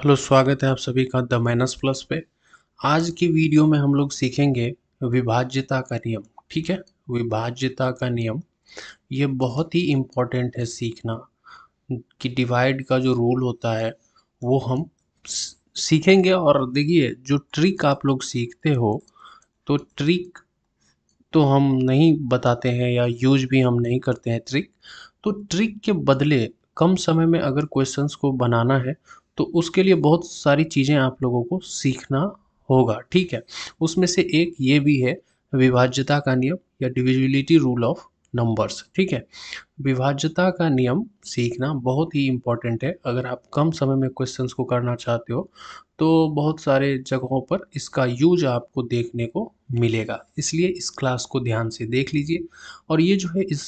Hello, स्वागत है आप सभी का द माइनस प्लस पे। आज की वीडियो में हम लोग सीखेंगे विभाज्यता का नियम। ठीक है, विभाज्यता का नियम ये बहुत ही इम्पोर्टेंट है सीखना कि डिवाइड का जो रूल होता है वो हम सीखेंगे। और देखिए, जो ट्रिक आप लोग सीखते हो, तो ट्रिक तो हम नहीं बताते हैं या यूज भी हम नहीं करते हैं ट्रिक। तो ट्रिक के बदले कम समय में अगर क्वेश्चंस को बनाना है तो उसके लिए बहुत सारी चीज़ें आप लोगों को सीखना होगा। ठीक है, उसमें से एक ये भी है विभाज्यता का नियम या डिविजिबिलिटी रूल ऑफ नंबर्स। ठीक है, विभाज्यता का नियम सीखना बहुत ही इम्पोर्टेंट है। अगर आप कम समय में क्वेश्चंस को करना चाहते हो तो बहुत सारे जगहों पर इसका यूज आपको देखने को मिलेगा, इसलिए इस क्लास को ध्यान से देख लीजिए। और ये जो है इस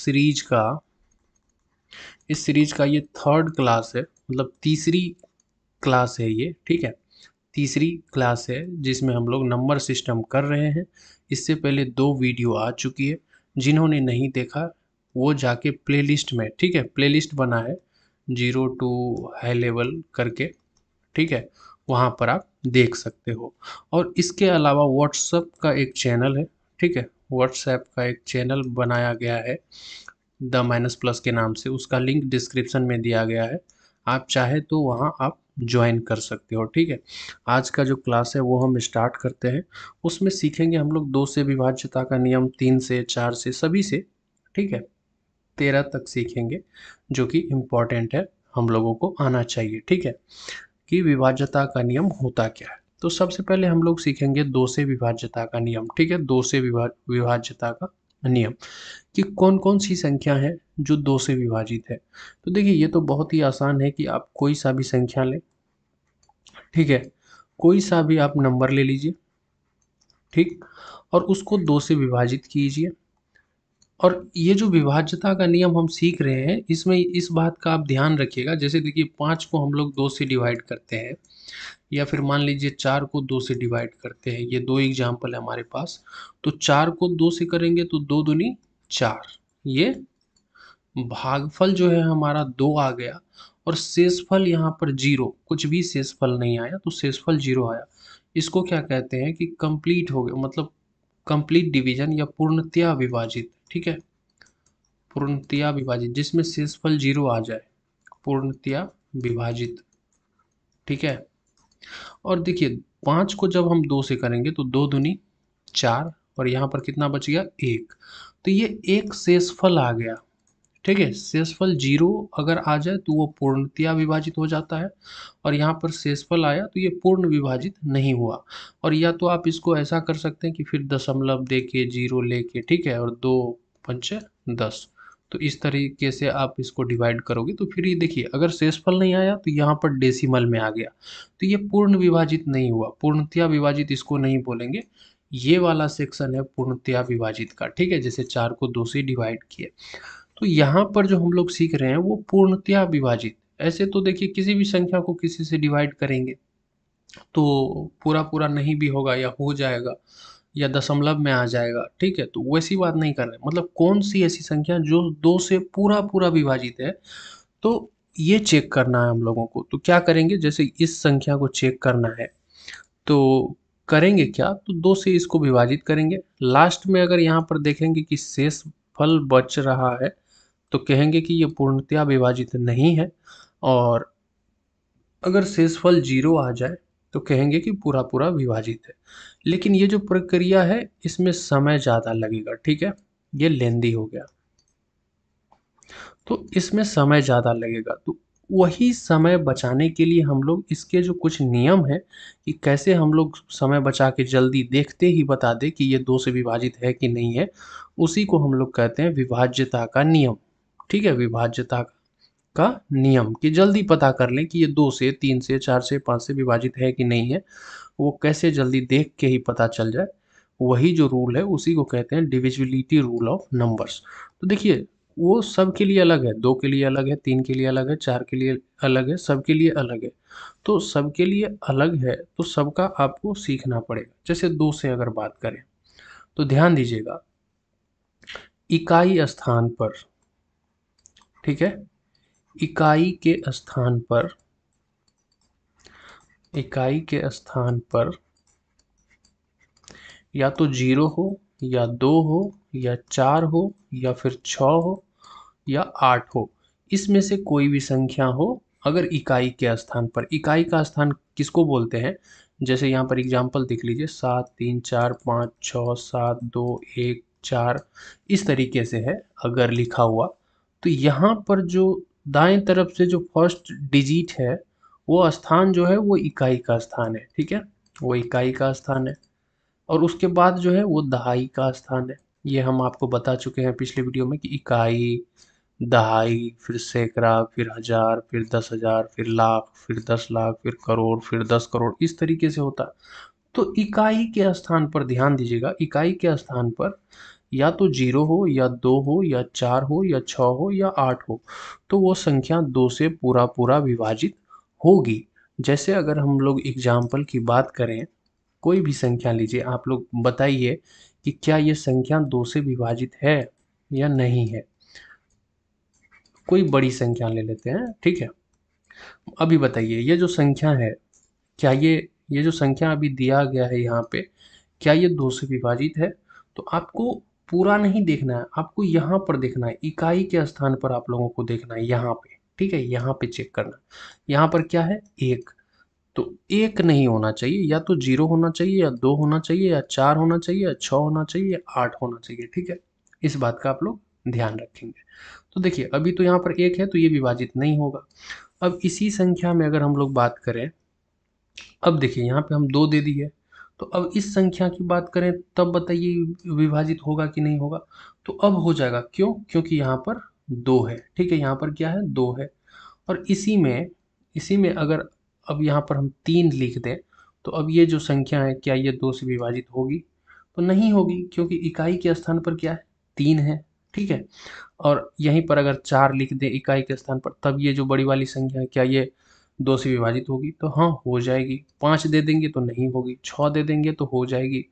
सीरीज का ये थर्ड क्लास है, मतलब तीसरी क्लास है ये। ठीक है, तीसरी क्लास है जिसमें हम लोग नंबर सिस्टम कर रहे हैं। इससे पहले दो वीडियो आ चुकी है, जिन्होंने नहीं देखा वो जाके प्लेलिस्ट में, ठीक है, प्लेलिस्ट बना है 0 to हाई लेवल करके। ठीक है, वहाँ पर आप देख सकते हो। और इसके अलावा व्हाट्सएप का एक चैनल है। ठीक है, व्हाट्सएप का एक चैनल बनाया गया है द माइनस प्लस के नाम से, उसका लिंक डिस्क्रिप्शन में दिया गया है। आप चाहे तो वहाँ आप ज्वाइन कर सकते हो। ठीक है, आज का जो क्लास है वो हम स्टार्ट करते हैं। उसमें सीखेंगे हम लोग 2 से विभाज्यता का नियम, 3 से, 4 से, सभी से। ठीक है, 13 तक सीखेंगे, जो कि इम्पोर्टेंट है, हम लोगों को आना चाहिए। ठीक है, कि विभाज्यता का नियम होता क्या है। तो सबसे पहले हम लोग सीखेंगे 2 से विभाज्यता का नियम। ठीक है, 2 से विभाज्यता का नियम कि कौन कौन सी संख्या है जो 2 से विभाजित है। तो देखिए, ये तो बहुत ही आसान है कि आप कोई सा भी संख्या लें। ठीक है, कोई सा भी आप नंबर ले लीजिए। ठीक, और उसको 2 से विभाजित कीजिए। और ये जो विभाज्यता का नियम हम सीख रहे हैं, इसमें इस बात का आप ध्यान रखिएगा। जैसे देखिए, 5 को हम लोग 2 से डिवाइड करते हैं, या फिर मान लीजिए 4 को 2 से डिवाइड करते हैं। ये दो एग्जाम्पल है हमारे पास। तो 4 को 2 से करेंगे तो 2 दूनी 4, ये भागफल जो है हमारा 2 आ गया। और शेषफल यहाँ पर 0, कुछ भी शेषफल नहीं आया, तो शेषफल 0 आया। इसको क्या कहते हैं कि कंप्लीट हो गया, मतलब कंप्लीट डिवीजन या पूर्णतया विभाजित। ठीक है, पूर्णतया विभाजित जिसमें शेषफल 0 आ जाए, पूर्णतया विभाजित। ठीक है, और देखिए, 5 को जब हम 2 से करेंगे तो 2 दूनी 4, और यहाँ पर कितना बच गया, 1। तो ये एक शेषफल आ गया। ठीक है, शेषफल 0 अगर आ जाए तो वो पूर्णतया विभाजित हो जाता है, और यहाँ पर शेषफल आया तो ये पूर्ण विभाजित नहीं हुआ। और या तो आप इसको ऐसा कर सकते हैं कि फिर दशमलव दे के, 0 लेके, ठीक है, और 2 पंचे 10। तो इस तरीके से आप इसको डिवाइड करोगे तो फिर ये देखिए, अगर शेषफल नहीं आया तो यहाँ पर डेसिमल में आ गया, तो ये पूर्ण विभाजित नहीं हुआ। पूर्णतया विभाजित इसको नहीं बोलेंगे, ये वाला सेक्शन है पूर्णतया विभाजित का। ठीक है, जैसे 4 को 2 से डिवाइड किए। तो यहाँ पर जो हम लोग सीख रहे हैं वो पूर्णतया विभाजित। ऐसे तो देखिए, किसी भी संख्या को किसी से डिवाइड करेंगे तो पूरा पूरा नहीं भी होगा, या हो जाएगा, या दशमलव में आ जाएगा। ठीक है, तो वैसी बात नहीं कर रहे, मतलब कौन सी ऐसी संख्या जो 2 से पूरा पूरा विभाजित है, तो ये चेक करना है हम लोगों को। तो क्या करेंगे, जैसे इस संख्या को चेक करना है तो करेंगे क्या, तो 2 से इसको विभाजित करेंगे। लास्ट में अगर यहाँ पर देखेंगे कि शेष फल बच रहा है तो कहेंगे कि ये पूर्णतया विभाजित नहीं है। और अगर शेषफल 0 आ जाए तो कहेंगे कि पूरा पूरा विभाजित है। लेकिन ये जो प्रक्रिया है इसमें समय ज़्यादा लगेगा। ठीक है, ये लेंदी हो गया, तो इसमें समय ज़्यादा लगेगा। तो वही समय बचाने के लिए हम लोग इसके जो कुछ नियम हैं कि कैसे हम लोग समय बचा के जल्दी देखते ही बता दें कि ये 2 से विभाजित है कि नहीं है, उसी को हम लोग कहते हैं विभाज्यता का नियम। ठीक है, विभाज्यता का नियम कि जल्दी पता कर लें कि ये 2 से, 3 से, 4 से, 5 से विभाजित है कि नहीं है, वो कैसे जल्दी देख के ही पता चल जाए। वही जो रूल है उसी को कहते हैं डिविजिबिलिटी रूल ऑफ नंबर्स। तो देखिए, वो सबके लिए अलग है, 2 के लिए अलग है, 3 के लिए अलग है, 4 के लिए अलग है, सबके लिए अलग है। तो सबके लिए अलग है तो सबका आपको सीखना पड़ेगा। जैसे 2 से अगर बात करें तो ध्यान दीजिएगा, इकाई स्थान पर, ठीक है, इकाई के स्थान पर इकाई के स्थान पर या तो 0 हो या 2 हो या 4 हो या फिर 6 हो या 8 हो, इसमें से कोई भी संख्या हो अगर इकाई के स्थान पर। इकाई का स्थान किसको बोलते हैं? जैसे यहाँ पर एग्जाम्पल देख लीजिए, 7 3 4 5 6 7 2 1 4, इस तरीके से है अगर लिखा हुआ, तो यहाँ पर जो दाएं तरफ से जो फर्स्ट डिजिट है वो स्थान जो है वो इकाई का स्थान है, ठीक है, वो इकाई का स्थान है। और उसके बाद जो है वो दहाई का स्थान है। ये हम आपको बता चुके हैं पिछले वीडियो में कि इकाई, दहाई, फिर सैकड़ा, फिर हजार, फिर 10,000, फिर लाख, फिर 10 लाख, फिर करोड़, फिर 10 करोड़, इस तरीके से होता है। तो इकाई के स्थान पर ध्यान दीजिएगा, इकाई के स्थान पर या तो 0 हो या 2 हो या 4 हो या 6 हो या 8 हो, तो वो संख्या 2 से पूरा पूरा विभाजित होगी। जैसे अगर हम लोग एग्जाम्पल की बात करें, कोई भी संख्या लीजिए, आप लोग बताइए कि क्या ये संख्या 2 से विभाजित है या नहीं है। कोई बड़ी संख्या ले लेते हैं, ठीक है। अभी बताइए ये जो संख्या है, क्या ये जो संख्या अभी दिया गया है यहाँ पे, क्या ये 2 से विभाजित है? तो आपको पूरा नहीं देखना है, आपको यहाँ पर देखना है, इकाई के स्थान पर आप लोगों को देखना है, यहाँ पे, ठीक है, यहाँ पे चेक करना। यहाँ पर क्या है? 1। तो 1 नहीं होना चाहिए, या तो 0 होना चाहिए या 2 होना चाहिए या 4 होना चाहिए या 6 होना चाहिए या 8 होना चाहिए, ठीक है। इस बात का आप लोग ध्यान रखेंगे। तो देखिए अभी तो यहाँ पर 1 है तो ये विभाजित नहीं होगा। अब इसी संख्या में अगर हम लोग बात करें, अब देखिए यहाँ पे हम 2 दे दिए, तो अब इस संख्या की बात करें तब बताइए विभाजित होगा कि नहीं होगा? तो अब हो जाएगा, क्यों? क्योंकि यहाँ पर 2 है, ठीक है, यहाँ पर क्या है? 2 है। और इसी में अगर अब यहाँ पर हम 3 लिख दें, तो अब ये जो संख्या है क्या ये 2 से विभाजित होगी? तो नहीं होगी, क्योंकि इकाई के स्थान पर क्या है? 3 है, ठीक है। और यहीं पर अगर 4 लिख दें इकाई के स्थान पर, तब ये जो बड़ी वाली संख्या है क्या ये 2 से विभाजित होगी? तो हाँ, हो जाएगी। 5 दे देंगे तो नहीं होगी, 6 दे देंगे तो हो जाएगी,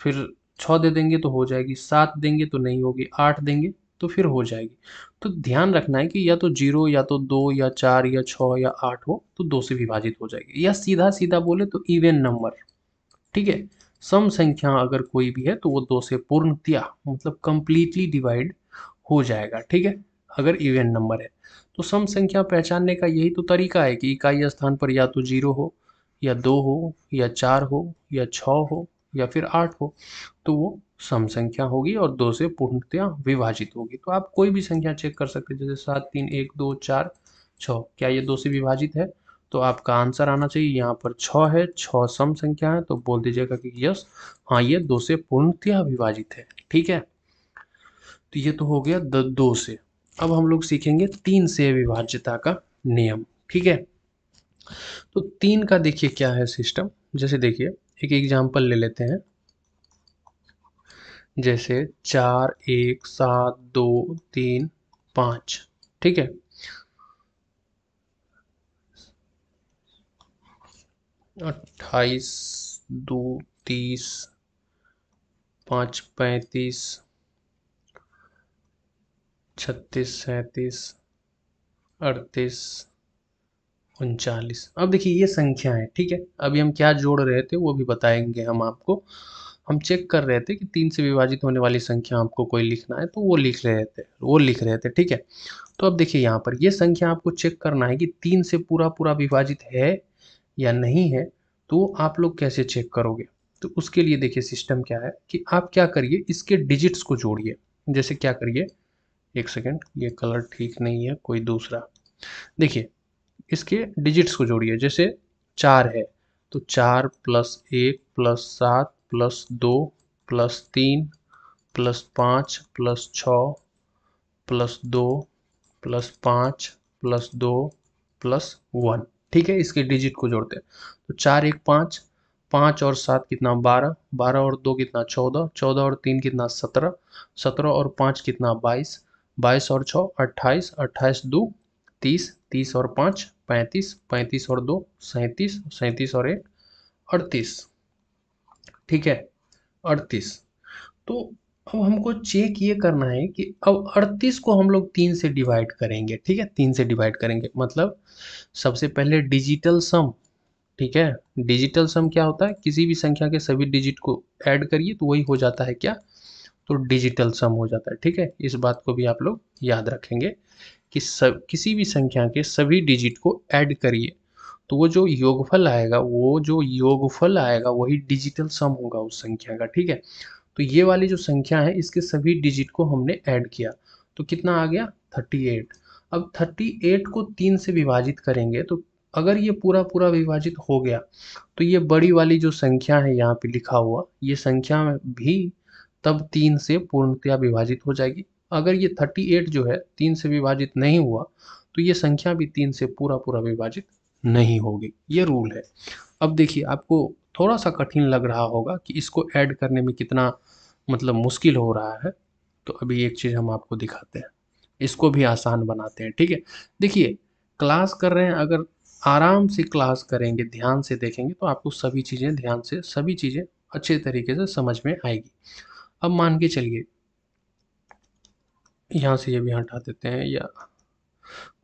फिर 6 दे देंगे तो हो जाएगी, 7 देंगे तो नहीं होगी, 8 देंगे तो फिर हो जाएगी। तो ध्यान रखना है कि या तो 0 या तो 2 या 4 या 6 या 8 हो तो 2 से विभाजित हो जाएगी, या सीधा सीधा बोले तो इवन नंबर, ठीक है। सम संख्या अगर कोई भी है तो वो 2 से पूर्णतया मतलब कंप्लीटली डिवाइड हो जाएगा, ठीक है, अगर इवन नंबर है। तो सम संख्या पहचानने का यही तो तरीका है कि इकाई स्थान पर या तो 0 हो या 2 हो या 4 हो या 6 हो या फिर 8 हो, तो वो सम संख्या होगी और 2 से पूर्णतया विभाजित होगी। तो आप कोई भी संख्या चेक कर सकते हैं, जैसे 7 3 1 2 4 6, क्या ये 2 से विभाजित है? तो आपका आंसर आना चाहिए यहाँ पर 6 है, 6 सम संख्या है, तो बोल दीजिएगा कि यस, हाँ ये 2 से पूर्णतया विभाजित है, ठीक है। तो ये तो हो गया 2 से। अब हम लोग सीखेंगे 3 से विभाज्यता का नियम, ठीक है। तो 3 का देखिए क्या है सिस्टम। जैसे देखिए एक एग्जांपल ले लेते हैं, जैसे 4 1 7 2 3 5, ठीक है। 28 2 30 5 35 36 37 38 39। अब देखिए ये संख्या है, ठीक है। अभी हम क्या जोड़ रहे थे वो भी बताएंगे हम आपको। हम चेक कर रहे थे कि 3 से विभाजित होने वाली संख्या आपको कोई लिखना है तो वो लिख रहे थे, ठीक है। तो अब देखिए यहाँ पर ये संख्या आपको चेक करना है कि 3 से पूरा पूरा विभाजित है या नहीं है। तो आप लोग कैसे चेक करोगे? तो उसके लिए देखिए सिस्टम क्या है कि आप क्या करिए, इसके डिजिट्स को जोड़िए। जैसे क्या करिए, एक सेकेंड, ये कलर ठीक नहीं है, कोई दूसरा। देखिए इसके डिजिट्स को जोड़िए। जैसे 4 है तो 4 plus 1 plus 7 plus 2 plus 3 plus 5 plus 6 plus 2 plus 5 plus 2 plus 1, ठीक है। इसके डिजिट को जोड़ते हैं तो 4 1 5, 5 और 7 कितना 12, 12 और 2 कितना 14, 14 और 3 कितना 17, 17 और 5 कितना 22, 22 और 6 28, 28 2 30, 30 और 5 35, 35 और 2 37, 37 और 1 38, ठीक है, 38। तो अब हमको चेक ये करना है कि अब 38 को हम लोग 3 से डिवाइड करेंगे, ठीक है, 3 से डिवाइड करेंगे मतलब सबसे पहले डिजिटल सम, ठीक है। डिजिटल सम क्या होता है, किसी भी संख्या के सभी डिजिट को ऐड करिए तो वही हो जाता है क्या, तो डिजिटल सम हो जाता है। ठीक है, इस बात को भी आप लोग याद रखेंगे कि किसी भी संख्या के सभी डिजिट को ऐड करिए तो वो जो योगफल आएगा वही डिजिटल सम होगा उस संख्या का। ठीक है, तो ये वाली जो संख्या है इसके सभी डिजिट को हमने ऐड किया तो कितना आ गया, 38। अब 38 को 3 से विभाजित करेंगे तो अगर ये पूरा पूरा विभाजित हो गया तो ये बड़ी वाली जो संख्या है यहाँ पे लिखा हुआ, ये संख्या भी तब 3 से पूर्णतया विभाजित हो जाएगी। अगर ये 38 जो है 3 से विभाजित नहीं हुआ तो ये संख्या भी 3 से पूरा पूरा विभाजित नहीं होगी। ये रूल है। अब देखिए आपको थोड़ा सा कठिन लग रहा होगा कि इसको ऐड करने में कितना मतलब मुश्किल हो रहा है, तो अभी एक चीज़ हम आपको दिखाते हैं, इसको भी आसान बनाते हैं। ठीक है, देखिए क्लास कर रहे हैं, अगर आराम से क्लास करेंगे, ध्यान से देखेंगे तो आपको सभी चीज़ें ध्यान से सभी चीज़ें अच्छे तरीके से समझ में आएगी। अब मान के चलिए यहाँ से ये भी हटा देते हैं, या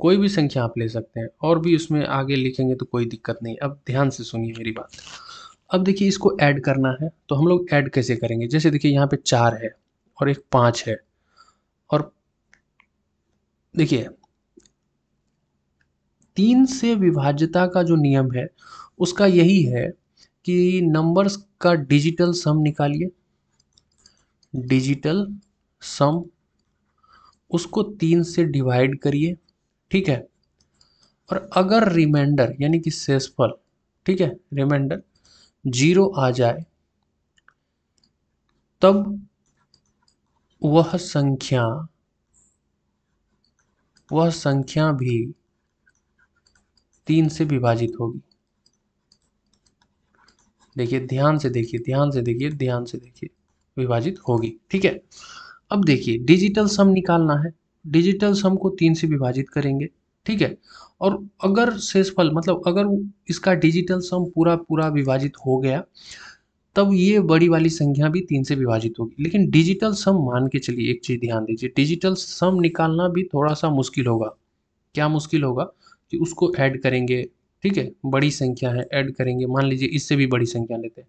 कोई भी संख्या आप ले सकते हैं और भी उसमें आगे लिखेंगे तो कोई दिक्कत नहीं। अब ध्यान से सुनिए मेरी बात। अब देखिए इसको ऐड करना है तो हम लोग ऐड कैसे करेंगे, जैसे देखिए यहाँ पे 4 है और एक 5 है, और देखिए 3 से विभाज्यता का जो नियम है उसका यही है कि नंबर्स का डिजिटल सम निकालिए, डिजिटल सम, उसको 3 से डिवाइड करिए। ठीक है, और अगर रिमाइंडर यानी कि शेषफल, ठीक है, रिमाइंडर 0 आ जाए तब वह संख्या भी 3 से विभाजित होगी। देखिए ध्यान से देखिए, ध्यान से देखिए, ध्यान से देखिए, विभाजित होगी। ठीक है, अब देखिए डिजिटल सम निकालना है, डिजिटल सम को 3 से विभाजित करेंगे। ठीक है, और अगर शेषफल मतलब अगर इसका डिजिटल सम पूरा पूरा विभाजित हो गया तब ये बड़ी वाली संख्या भी 3 से विभाजित होगी। लेकिन डिजिटल सम मान के चलिए, एक चीज़ ध्यान दीजिए, डिजिटल सम निकालना भी थोड़ा सा मुश्किल होगा। क्या मुश्किल होगा कि उसको ऐड करेंगे। ठीक है, बड़ी संख्या है, ऐड करेंगे, मान लीजिए इससे भी बड़ी संख्या लेते हैं,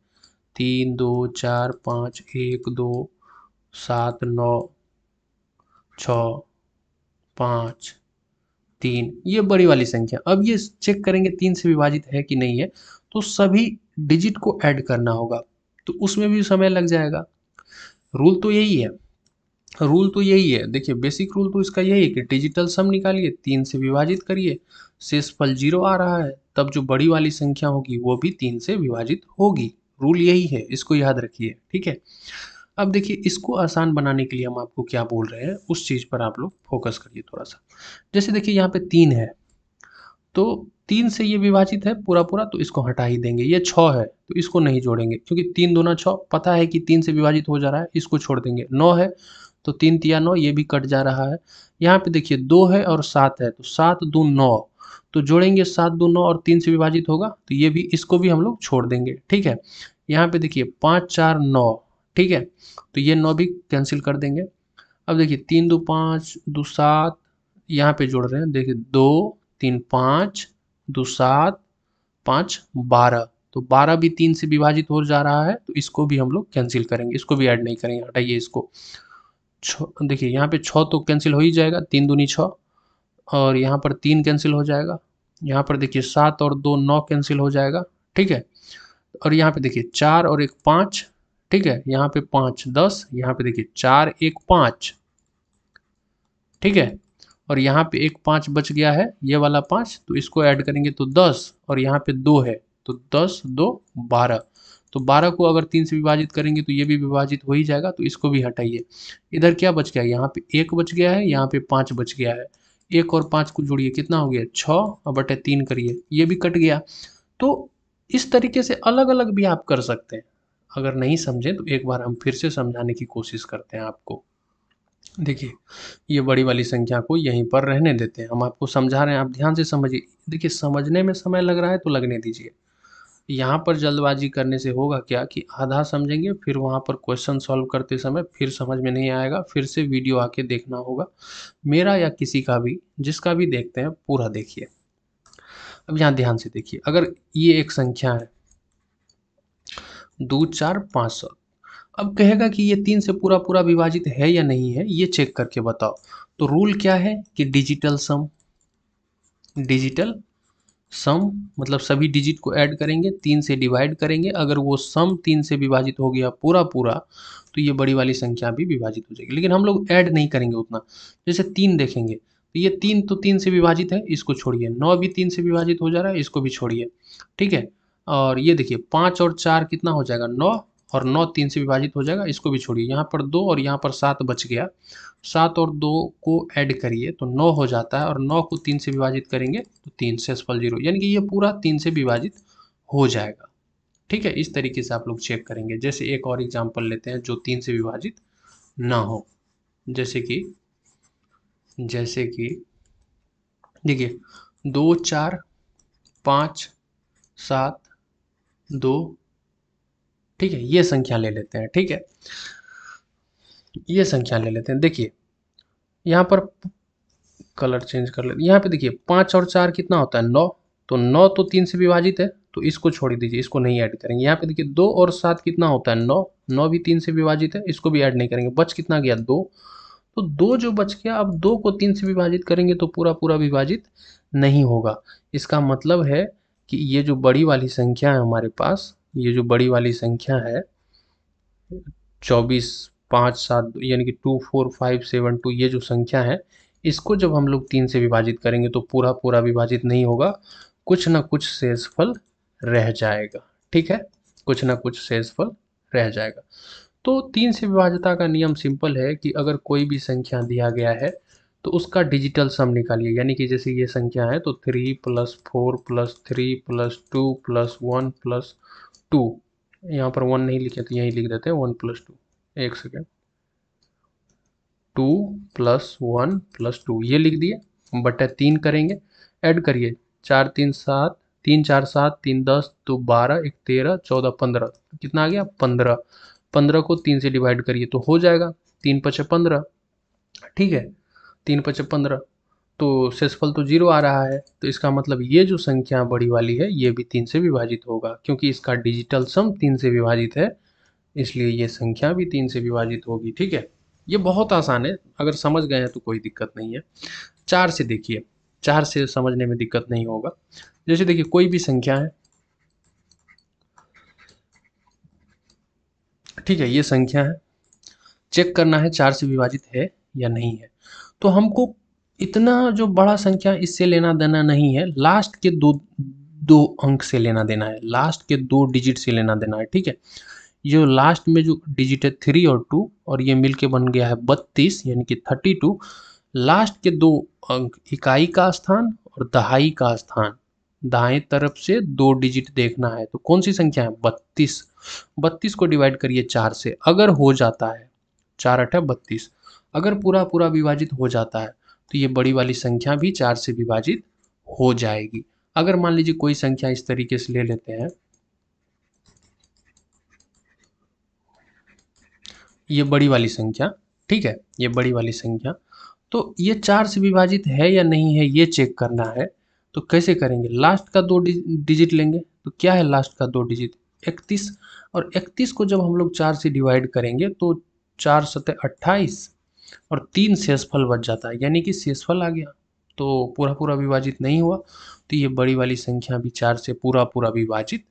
3 2 4 5 1 2 7 9 6 5 3, ये बड़ी वाली संख्या। अब ये चेक करेंगे 3 से विभाजित है कि नहीं है, तो सभी डिजिट को ऐड करना होगा, तो उसमें भी समय लग जाएगा। रूल तो यही है, रूल तो यही है, देखिए बेसिक रूल तो इसका यही है कि डिजिटल सम निकालिए, 3 से विभाजित करिए, शेषफल 0 आ रहा है तब जो बड़ी वाली संख्या होगी वो भी 3 से विभाजित होगी। रूल यही है, इसको याद रखिए। ठीक है, अब देखिए इसको आसान बनाने के लिए हम आपको क्या बोल रहे हैं उस चीज़ पर आप लोग फोकस करिए थोड़ा सा। जैसे देखिए यहाँ पे 3 है तो 3 से ये विभाजित है पूरा पूरा, तो इसको हटा ही देंगे। ये 6 है तो इसको नहीं जोड़ेंगे क्योंकि 3 दूना 6 पता है कि 3 से विभाजित हो जा रहा है, इसको छोड़ देंगे। 9 है तो 3 तिया 9, ये भी कट जा रहा है। यहाँ पे देखिए 2 है और 7 है तो 7 दू 9, तो जोड़ेंगे 7 दू 9 और 3 से विभाजित होगा तो ये भी, इसको भी हम लोग छोड़ देंगे। ठीक है, यहाँ पे देखिए 5 4 9, ठीक है, तो ये 9 भी कैंसिल कर देंगे। अब देखिए 3 दू 5 दू 7, यहाँ पे जोड़ रहे हैं, देखिए 2 3 5 दो 7 5 12, तो 12 भी 3 से विभाजित हो जा रहा है तो इसको भी हम लोग कैंसिल करेंगे, इसको भी ऐड नहीं करेंगे, हटाइए इसको। देखिए यहाँ पे 6 तो कैंसिल हो ही जाएगा, 3 दूनी 6, और यहाँ पर 3 कैंसिल हो जाएगा। यहाँ पर देखिए 7 और 2 9 कैंसिल हो जाएगा। ठीक है, और यहाँ पे देखिए 4 और 1 5, ठीक है, यहाँ पे 5 10, यहाँ पे देखिए 4 1 5, ठीक है, और यहाँ पे एक 5 बच गया है, ये वाला 5, तो इसको ऐड करेंगे तो 10, और यहाँ पे 2 है तो 10 2 12, तो 12 को अगर 3 से विभाजित करेंगे तो ये भी विभाजित हो ही जाएगा, तो इसको भी हटाइए। इधर क्या बच गया, यहाँ पे 1 बच गया है, यहाँ पे 5 बच गया है। 1 और 5 को जोड़िए, कितना हो गया 6, और बटे 3 करिए, ये भी कट गया। तो इस तरीके से अलग अलग भी आप कर सकते हैं। अगर नहीं समझे तो एक बार हम फिर से समझाने की कोशिश करते हैं आपको। देखिए ये बड़ी वाली संख्या को यहीं पर रहने देते हैं, हम आपको समझा रहे हैं, आप ध्यान से समझिए। देखिए समझने में समय लग रहा है तो लगने दीजिए। यहाँ पर जल्दबाजी करने से होगा क्या कि आधा समझेंगे, फिर वहाँ पर क्वेश्चन सॉल्व करते समय फिर समझ में नहीं आएगा, फिर से वीडियो आके देखना होगा, मेरा या किसी का भी, जिसका भी देखते हैं पूरा देखिए। अब यहाँ ध्यान से देखिए, अगर ये एक संख्या है 2 4 5 7, अब कहेगा कि ये 3 से पूरा पूरा विभाजित है या नहीं है, ये चेक करके बताओ। तो रूल क्या है कि डिजिटल सम, डिजिटल सम मतलब सभी डिजिट को ऐड करेंगे, 3 से डिवाइड करेंगे, अगर वो सम 3 से विभाजित हो गया पूरा पूरा, तो ये बड़ी वाली संख्या भी विभाजित हो जाएगी। लेकिन हम लोग ऐड नहीं करेंगे उतना। जैसे 3 देखेंगे, तो ये 3 तो 3 से विभाजित है, इसको छोड़िए। 9 भी 3 से विभाजित हो जा रहा है, इसको भी छोड़िए। ठीक है। और ये देखिए 5 और 4 कितना हो जाएगा, 9, और 9 3 से विभाजित हो जाएगा, इसको भी छोड़िए। यहाँ पर 2 और यहाँ पर 7 बच गया। 7 और 2 को ऐड करिए तो 9 हो जाता है, और 9 को 3 से विभाजित करेंगे तो 3 शेषफल 0, यानी कि ये पूरा 3 से विभाजित हो जाएगा। ठीक है, इस तरीके से आप लोग चेक करेंगे। जैसे एक और एग्जांपल लेते हैं जो 3 से विभाजित ना हो। जैसे कि देखिए 2 4 5 7 2, ठीक है, ये संख्या ले लेते हैं। ठीक है, ये संख्या ले लेते हैं। देखिए यहाँ पर कलर चेंज कर लेते हैं। यहाँ पे देखिए 5 और 4 कितना होता है, 9, तो 9 तो 3 से विभाजित है, तो इसको छोड़ दीजिए, इसको नहीं ऐड करेंगे। यहाँ पे देखिए 2 और 7 कितना होता है, 9, 9 भी 3 से विभाजित है, इसको भी ऐड नहीं करेंगे। बच कितना गया, 2, तो 2 जो बच गया, अब 2 को 3 से विभाजित करेंगे तो पूरा पूरा विभाजित नहीं होगा। इसका मतलब है कि ये जो बड़ी वाली संख्या है हमारे पास, ये जो बड़ी वाली संख्या है 24 5 7 यानी कि 2 4 5 7 2, ये जो संख्या है, इसको जब हम लोग 3 से विभाजित करेंगे तो पूरा पूरा विभाजित नहीं होगा, कुछ ना कुछ शेषफल रह जाएगा। ठीक है, कुछ ना कुछ शेषफल रह जाएगा। तो 3 से विभाज्यता का नियम सिंपल है कि अगर कोई भी संख्या दिया गया है तो उसका डिजिटल सम निकालिए। यानी कि जैसे ये संख्या है तो 3 + 4 + 3 + 2 + 1 + 2, यहाँ पर 1 नहीं लिखे तो यहीं लिख देते हैं 1 + 2। एक सेकेंड, 2 + 1 + 2 ये लिख दिए, बटा 3 करेंगे, ऐड करिए। 4 3 7, 3 4 7, 3 10, 2 12, 1 13, 14 15, कितना आ गया, 15। 15 को 3 से डिवाइड करिए तो हो जाएगा 3 × 5 = 15। ठीक है, 3 × 5 = 15, तो शेषफल तो 0 आ रहा है, तो इसका मतलब ये जो संख्या बड़ी वाली है ये भी 3 से विभाजित होगा, क्योंकि इसका डिजिटल सम 3 से विभाजित है, इसलिए ये संख्या भी 3 से विभाजित होगी। ठीक है, ये बहुत आसान है, अगर समझ गए हैं तो कोई दिक्कत नहीं है। 4 से देखिए, 4 से समझने में दिक्कत नहीं होगा। जैसे देखिए कोई भी संख्या है, ठीक है, ये संख्या है, चेक करना है 4 से विभाजित है या नहीं है। तो हमको इतना जो बड़ा संख्या इससे लेना देना नहीं है, लास्ट के दो दो अंक से लेना देना है, लास्ट के 2 डिजिट से लेना देना है। ठीक है, जो लास्ट में जो डिजिट है 3 और 2, और ये मिलके बन गया है 32 यानी कि 32। लास्ट के 2 अंक इकाई का स्थान और दहाई का स्थान, दाएं तरफ से 2 डिजिट देखना है। तो कौन सी संख्या है, 32। 32 को डिवाइड करिए 4 से, अगर हो जाता है 4 8 32, अगर पूरा पूरा विभाजित हो जाता है तो ये बड़ी वाली संख्या भी 4 से विभाजित हो जाएगी। अगर मान लीजिए कोई संख्या इस तरीके से ले लेते हैं, ये बड़ी वाली संख्या, ठीक है, ये बड़ी वाली संख्या, तो ये 4 से विभाजित है या नहीं है ये चेक करना है। तो कैसे करेंगे, लास्ट का 2 डिजिट लेंगे। तो क्या है लास्ट का 2 डिजिट, 31, और 31 को जब हम लोग 4 से डिवाइड करेंगे तो 4 सते 28, और 3 शेषफल बच जाता है, यानी कि शेषफल आ गया, तो पूरा पूरा विभाजित नहीं हुआ, तो ये बड़ी वाली संख्या भी 4 से पूरा पूरा विभाजित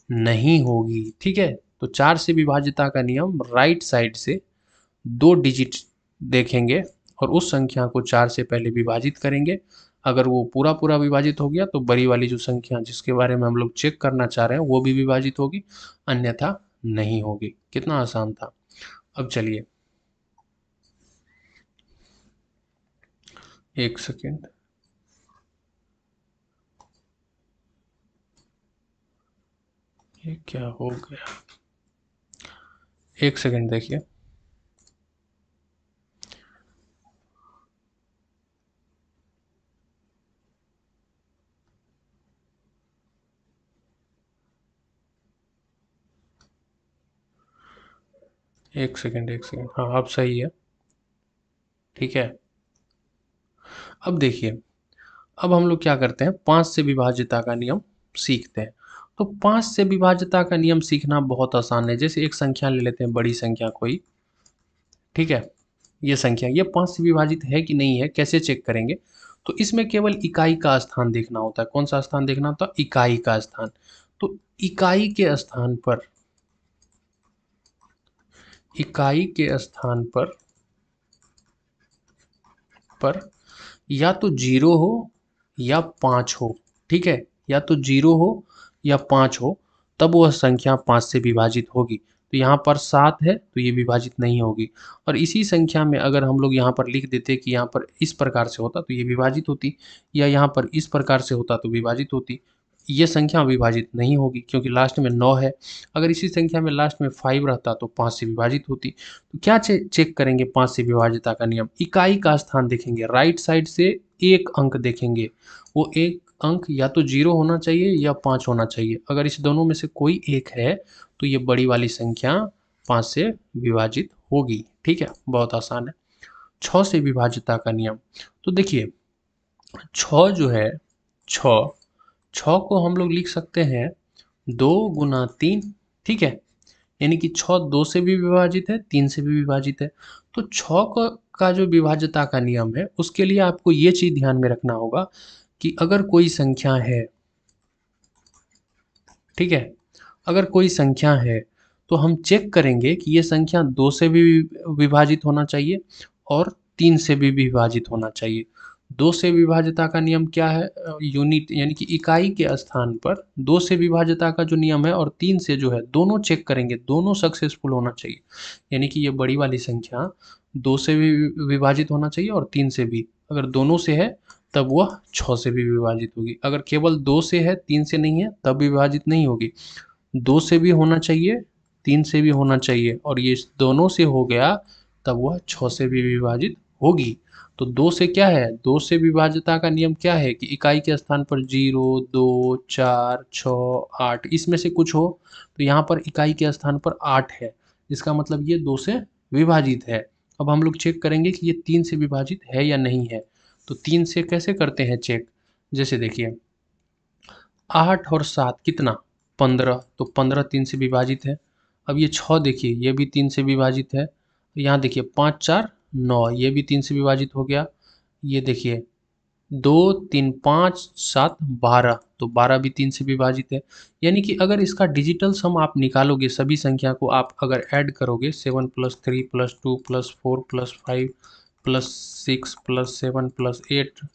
नहीं होगी। ठीक है, तो 4 से विभाज्यता का नियम, राइट साइड से 2 डिजिट देखेंगे और उस संख्या को 4 से पहले विभाजित करेंगे। अगर वो पूरा पूरा विभाजित हो गया तो बड़ी वाली जो संख्या जिसके बारे में हम लोग चेक करना चाह रहे हैं वो भी विभाजित होगी, अन्यथा नहीं होगी। कितना आसान था। अब चलिए एक सेकेंड, ये क्या हो गया, एक सेकेंड देखिए। एक सेकेंड, एक सेकेंड, हाँ अब सही है। ठीक है, अब देखिए अब हम लोग क्या करते हैं, 5 से विभाज्यता का नियम सीखते हैं। तो 5 से विभाज्यता का नियम सीखना बहुत आसान है। जैसे एक संख्या ले लेते हैं, बड़ी संख्या कोई, ठीक है, ये संख्या ये 5 से विभाजित है कि नहीं है, कैसे चेक करेंगे? तो इसमें केवल इकाई का स्थान देखना होता है। कौन सा स्थान देखना होता है? इकाई का स्थान। तो इकाई के स्थान पर, इकाई के स्थान पर या तो 0 हो या 5 हो, ठीक है, या तो 0 हो या 5 हो, तब वह संख्या 5 से विभाजित होगी। तो यहाँ पर 7 है तो ये विभाजित नहीं होगी। और इसी संख्या में अगर हम लोग यहाँ पर लिख देते कि यहाँ पर इस प्रकार से होता तो ये विभाजित होती, या यहाँ पर इस प्रकार से होता तो विभाजित होती। ये संख्या विभाजित नहीं होगी क्योंकि लास्ट में 9 है। अगर इसी संख्या में लास्ट में 5 रहता तो 5 से विभाजित होती। तो क्या चेक करेंगे 5 से विभाज्यता का नियम? इकाई का स्थान देखेंगे, राइट साइड से एक अंक देखेंगे। वो एक अंक या तो 0 होना चाहिए या 5 होना चाहिए। अगर इस दोनों में से कोई एक है तो ये बड़ी वाली संख्या 5 से विभाजित होगी। ठीक है, बहुत आसान है। 6 से विभाज्यता का नियम, तो देखिए 6 जो है, 6 6 को हम लोग लिख सकते हैं 2 गुना 3, ठीक है, यानी कि 6 2 से भी विभाजित है, 3 से भी विभाजित है। तो 6 का जो विभाज्यता का नियम है उसके लिए आपको ये चीज़ ध्यान में रखना होगा कि अगर कोई संख्या है, ठीक है, अगर कोई संख्या है तो हम चेक करेंगे कि ये संख्या 2 से भी विभाजित होना चाहिए और 3 से भी विभाजित होना चाहिए। 2 से विभाज्यता का नियम क्या है? यूनिट यानी कि इकाई के स्थान पर 2 से विभाज्यता का जो नियम है और 3 से जो है, दोनों चेक करेंगे, दोनों सक्सेसफुल होना चाहिए। यानी कि ये बड़ी वाली संख्या 2 से भी विभाजित होना चाहिए और 3 से भी। अगर दोनों से है तब वह 6 से भी विभाजित होगी। अगर केवल 2 से है, 3 से नहीं है, तब विभाजित नहीं होगी। 2 से भी होना चाहिए, 3 से भी होना चाहिए, और ये दोनों से हो गया तब वह 6 से भी विभाजित होगी। तो 2 से क्या है, 2 से विभाज्यता का नियम क्या है कि इकाई के स्थान पर 0 2 4 6 8 इसमें से कुछ हो। तो यहाँ पर इकाई के स्थान पर 8 है, इसका मतलब ये 2 से विभाजित है। अब हम लोग चेक करेंगे कि ये 3 से विभाजित है या नहीं है। तो 3 से कैसे करते हैं चेक? जैसे देखिए 8 और 7 कितना, 15, तो 15 3 से विभाजित है। अब ये 6 देखिए, ये भी 3 से विभाजित है। यहाँ देखिए 5 4 9, ये भी 3 से विभाजित हो गया। ये देखिए 2 3 5 7 12, तो 12 भी 3 से विभाजित है। यानी कि अगर इसका डिजिटल सम आप निकालोगे, सभी संख्या को आप अगर ऐड करोगे, 7 + 3 + 2 + 4 + 5 + 6 + 7 + 8,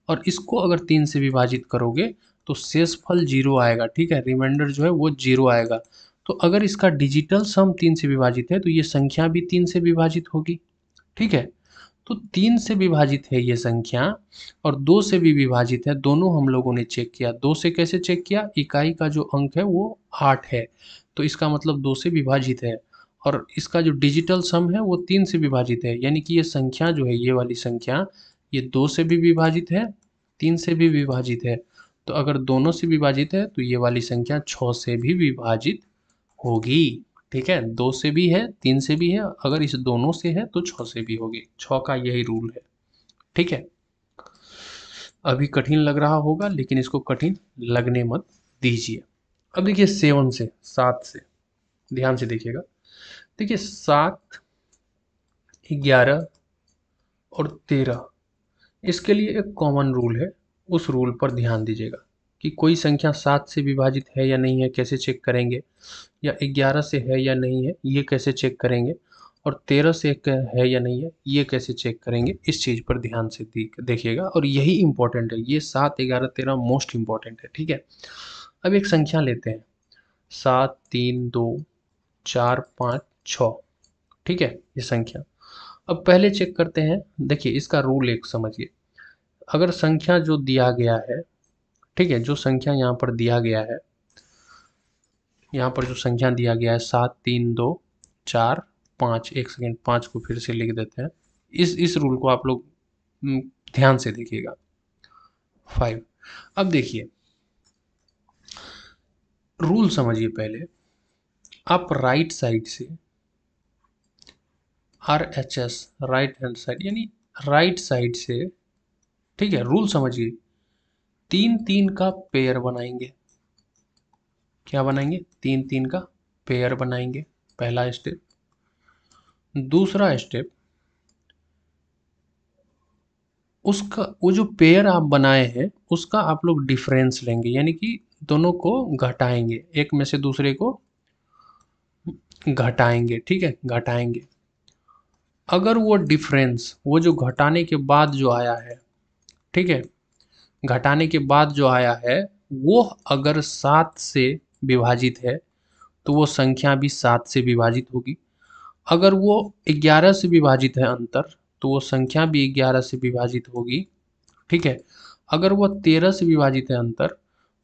और इसको अगर 3 से विभाजित करोगे तो शेषफल 0 आएगा, ठीक है, रिमाइंडर जो है वो 0 आएगा। तो अगर इसका डिजिटल सम 3 से विभाजित है तो ये संख्या भी 3 से विभाजित होगी, ठीक है। तो 3 से विभाजित है ये संख्या और 2 से भी विभाजित है, दोनों हम लोगों ने चेक किया। 2 से कैसे चेक किया? इकाई का जो अंक है वो 8 है, तो इसका मतलब 2 से विभाजित है, और इसका जो डिजिटल सम है वो 3 से विभाजित है। यानी कि ये संख्या जो है, ये वाली संख्या, ये 2 से भी विभाजित है, 3 से भी विभाजित है। तो अगर दोनों से विभाजित है तो ये वाली संख्या 6 से भी विभाजित होगी, ठीक है। 2 से भी है, 3 से भी है, अगर इस दोनों से है तो 6 से भी होगी। 6 का यही रूल है, ठीक है। अभी कठिन लग रहा होगा लेकिन इसको कठिन लगने मत दीजिए। अब देखिए 7 से, 7 से ध्यान से देखिएगा। देखिए 7 11 और 13, इसके लिए एक कॉमन रूल है, उस रूल पर ध्यान दीजिएगा कि कोई संख्या 7 से विभाजित है या नहीं है, कैसे चेक करेंगे, या 11 से है या नहीं है, ये कैसे चेक करेंगे, और 13 से है या नहीं है, ये कैसे चेक करेंगे। इस चीज़ पर ध्यान से देखिएगा, और यही इंपॉर्टेंट है, ये 7 11 13 मोस्ट इंपॉर्टेंट है, ठीक है। अब एक संख्या लेते हैं, 7 3 2 4 5 6, ठीक है, ये संख्या। अब पहले चेक करते हैं, देखिए इसका रूल एक समझिए। अगर संख्या जो दिया गया है, ठीक है, जो संख्या यहाँ पर दिया गया है, यहाँ पर जो संख्या दिया गया है 7 3 2 4 5, एक सेकेंड, 5 को फिर से लिख देते हैं। इस रूल को आप लोग ध्यान से देखिएगा। 5, अब देखिए रूल समझिए पहले। आप राइट साइड से, RHS, राइट हैंड साइड, यानी राइट साइड से, ठीक है, रूल समझिए। तीन तीन का पेयर बनाएंगे। क्या बनाएंगे? तीन तीन का पेयर बनाएंगे, पहला स्टेप। दूसरा स्टेप, उसका वो जो पेयर आप बनाए हैं उसका आप लोग डिफरेंस लेंगे, यानी कि दोनों को घटाएंगे, एक में से दूसरे को घटाएंगे। ठीक है, घटाएंगे। अगर वो डिफरेंस, वो जो घटाने के बाद जो आया है, ठीक है, घटाने के बाद जो आया है वो अगर 7 से विभाजित है तो वो संख्या भी 7 से विभाजित होगी। अगर वो 11 से विभाजित है अंतर, तो वो संख्या भी 11 से विभाजित होगी। ठीक है, अगर वो 13 से विभाजित है अंतर,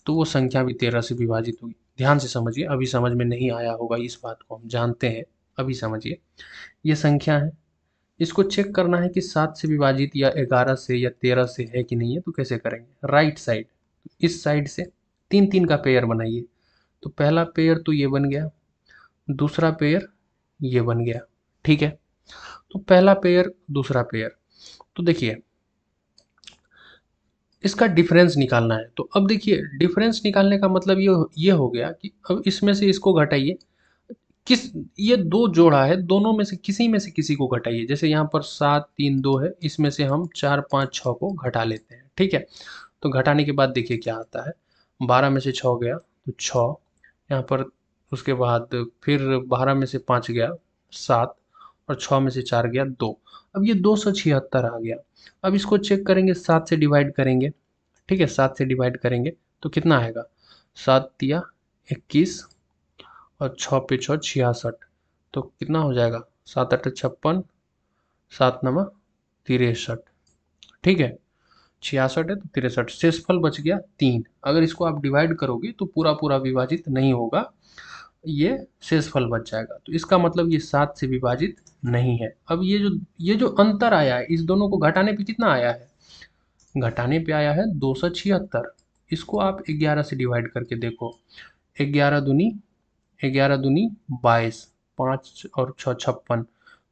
तो वो संख्या भी 13 से विभाजित होगी। ध्यान से समझिए, अभी समझ में नहीं आया होगा इस बात को, हम जानते हैं। अभी समझिए, ये संख्या है, इसको चेक करना है कि 7 से विभाजित या 11 से या 13 से है कि नहीं है। तो कैसे करेंगे? राइट साइड, इस साइड से तीन तीन का पेयर बनाइए। तो पहला पेयर तो ये बन गया, दूसरा पेयर ये बन गया। ठीक है, तो पहला पेयर, दूसरा पेयर। तो देखिए, इसका डिफरेंस निकालना है। तो अब देखिए, डिफरेंस निकालने का मतलब ये हो गया कि अब इसमें से इसको घटाइए। किस, ये दो जोड़ा है, दोनों में से किसी को घटाइए। जैसे यहाँ पर 7 3 2 है, इसमें से हम 4 5 6 को घटा लेते हैं। ठीक है, तो घटाने के बाद देखिए क्या आता है। 12 में से 6 गया तो 6, यहाँ पर उसके बाद फिर 12 में से 5 गया 7, और 6 में से 4 गया 2। अब ये 276 आ गया। अब इसको चेक करेंगे, 7 से डिवाइड करेंगे। ठीक है, 7 से डिवाइड करेंगे तो कितना आएगा? 7 तिया 21 और 6 पे 6 66। तो कितना हो जाएगा? 7 8 56, 7 9 63। ठीक है, 66 है तो 63, शेषफल बच गया 3। अगर इसको आप डिवाइड करोगे तो पूरा पूरा विभाजित नहीं होगा, ये शेषफल बच जाएगा। तो इसका मतलब ये 7 से विभाजित नहीं है। अब ये जो अंतर आया है, इस दोनों को घटाने पे कितना आया है? घटाने पे आया है 276। इसको आप 11 से डिवाइड करके देखो। 11 दूनी 11 दूनी 22, 5 और 6 56,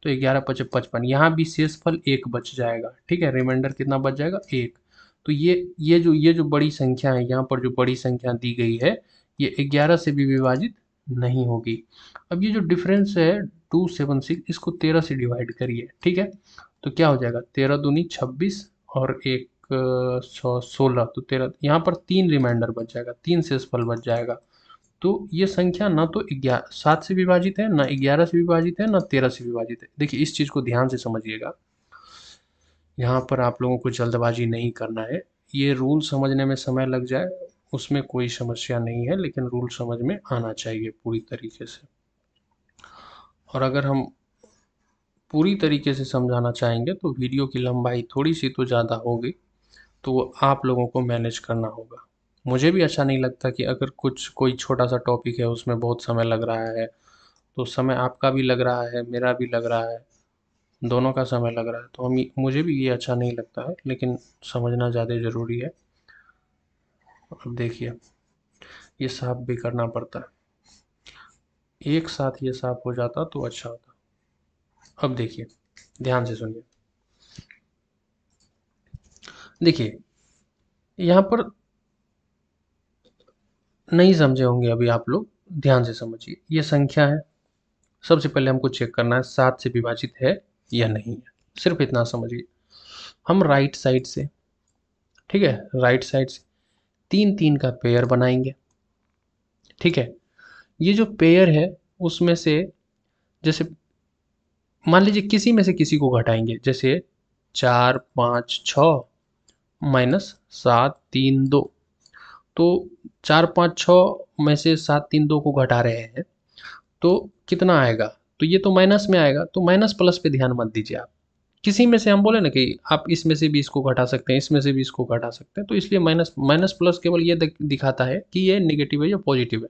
तो 11 पचे 55। यहाँ भी शेषफल 1 बच जाएगा। ठीक है, रिमाइंडर कितना बच जाएगा? 1। तो ये जो बड़ी संख्या है, यहाँ पर जो बड़ी संख्या दी गई है, ये 11 से भी विभाजित नहीं होगी। अब ये जो डिफरेंस है 276, इसको 13 से डिवाइड करिए। ठीक है, तो क्या हो जाएगा? 13 दूनी 26 और 1 16, तो 13, यहाँ पर 3 रिमाइंडर बच जाएगा, 3 शेषफल बच जाएगा। तो ये संख्या ना तो 7 से विभाजित है, ना 11 से विभाजित है, ना 13 से विभाजित है। देखिए, इस चीज़ को ध्यान से समझिएगा, यहाँ पर आप लोगों को जल्दबाजी नहीं करना है। ये रूल समझने में समय लग जाए उसमें कोई समस्या नहीं है, लेकिन रूल समझ में आना चाहिए पूरी तरीके से। और अगर हम पूरी तरीके से समझाना चाहेंगे तो वीडियो की लंबाई थोड़ी सी तो ज़्यादा होगी, तो वो आप लोगों को मैनेज करना होगा। मुझे भी अच्छा नहीं लगता कि अगर कोई छोटा सा टॉपिक है उसमें बहुत समय लग रहा है, तो समय आपका भी लग रहा है, मेरा भी लग रहा है, दोनों का समय लग रहा है, तो मुझे भी ये अच्छा नहीं लगता है, लेकिन समझना ज़्यादा ज़रूरी है। अब देखिए, ये साफ भी करना पड़ता है, एक साथ ये साफ हो जाता तो अच्छा होता। अब देखिए, ध्यान से सुनिए। देखिए, यहाँ पर नहीं समझे होंगे अभी आप लोग, ध्यान से समझिए। ये संख्या है, सबसे पहले हमको चेक करना है 7 से विभाजित है या नहीं है, सिर्फ इतना समझिए। हम राइट साइड से, ठीक है, राइट साइड से तीन तीन का पेयर बनाएंगे। ठीक है, ये जो पेयर है उसमें से, जैसे मान लीजिए किसी में से किसी को घटाएंगे, जैसे 4 5 6 माइनस 7 3 2। तो 4 5 6 में से 7 3 2 को घटा रहे हैं, तो कितना आएगा? तो ये तो माइनस में आएगा, तो माइनस प्लस पे ध्यान मत दीजिए आप। किसी में से हम बोले ना कि आप इसमें से भी इसको घटा सकते हैं, इसमें से भी इसको घटा सकते हैं, तो इसलिए माइनस माइनस प्लस केवल ये दिखाता है कि ये नेगेटिव है या पॉजिटिव है।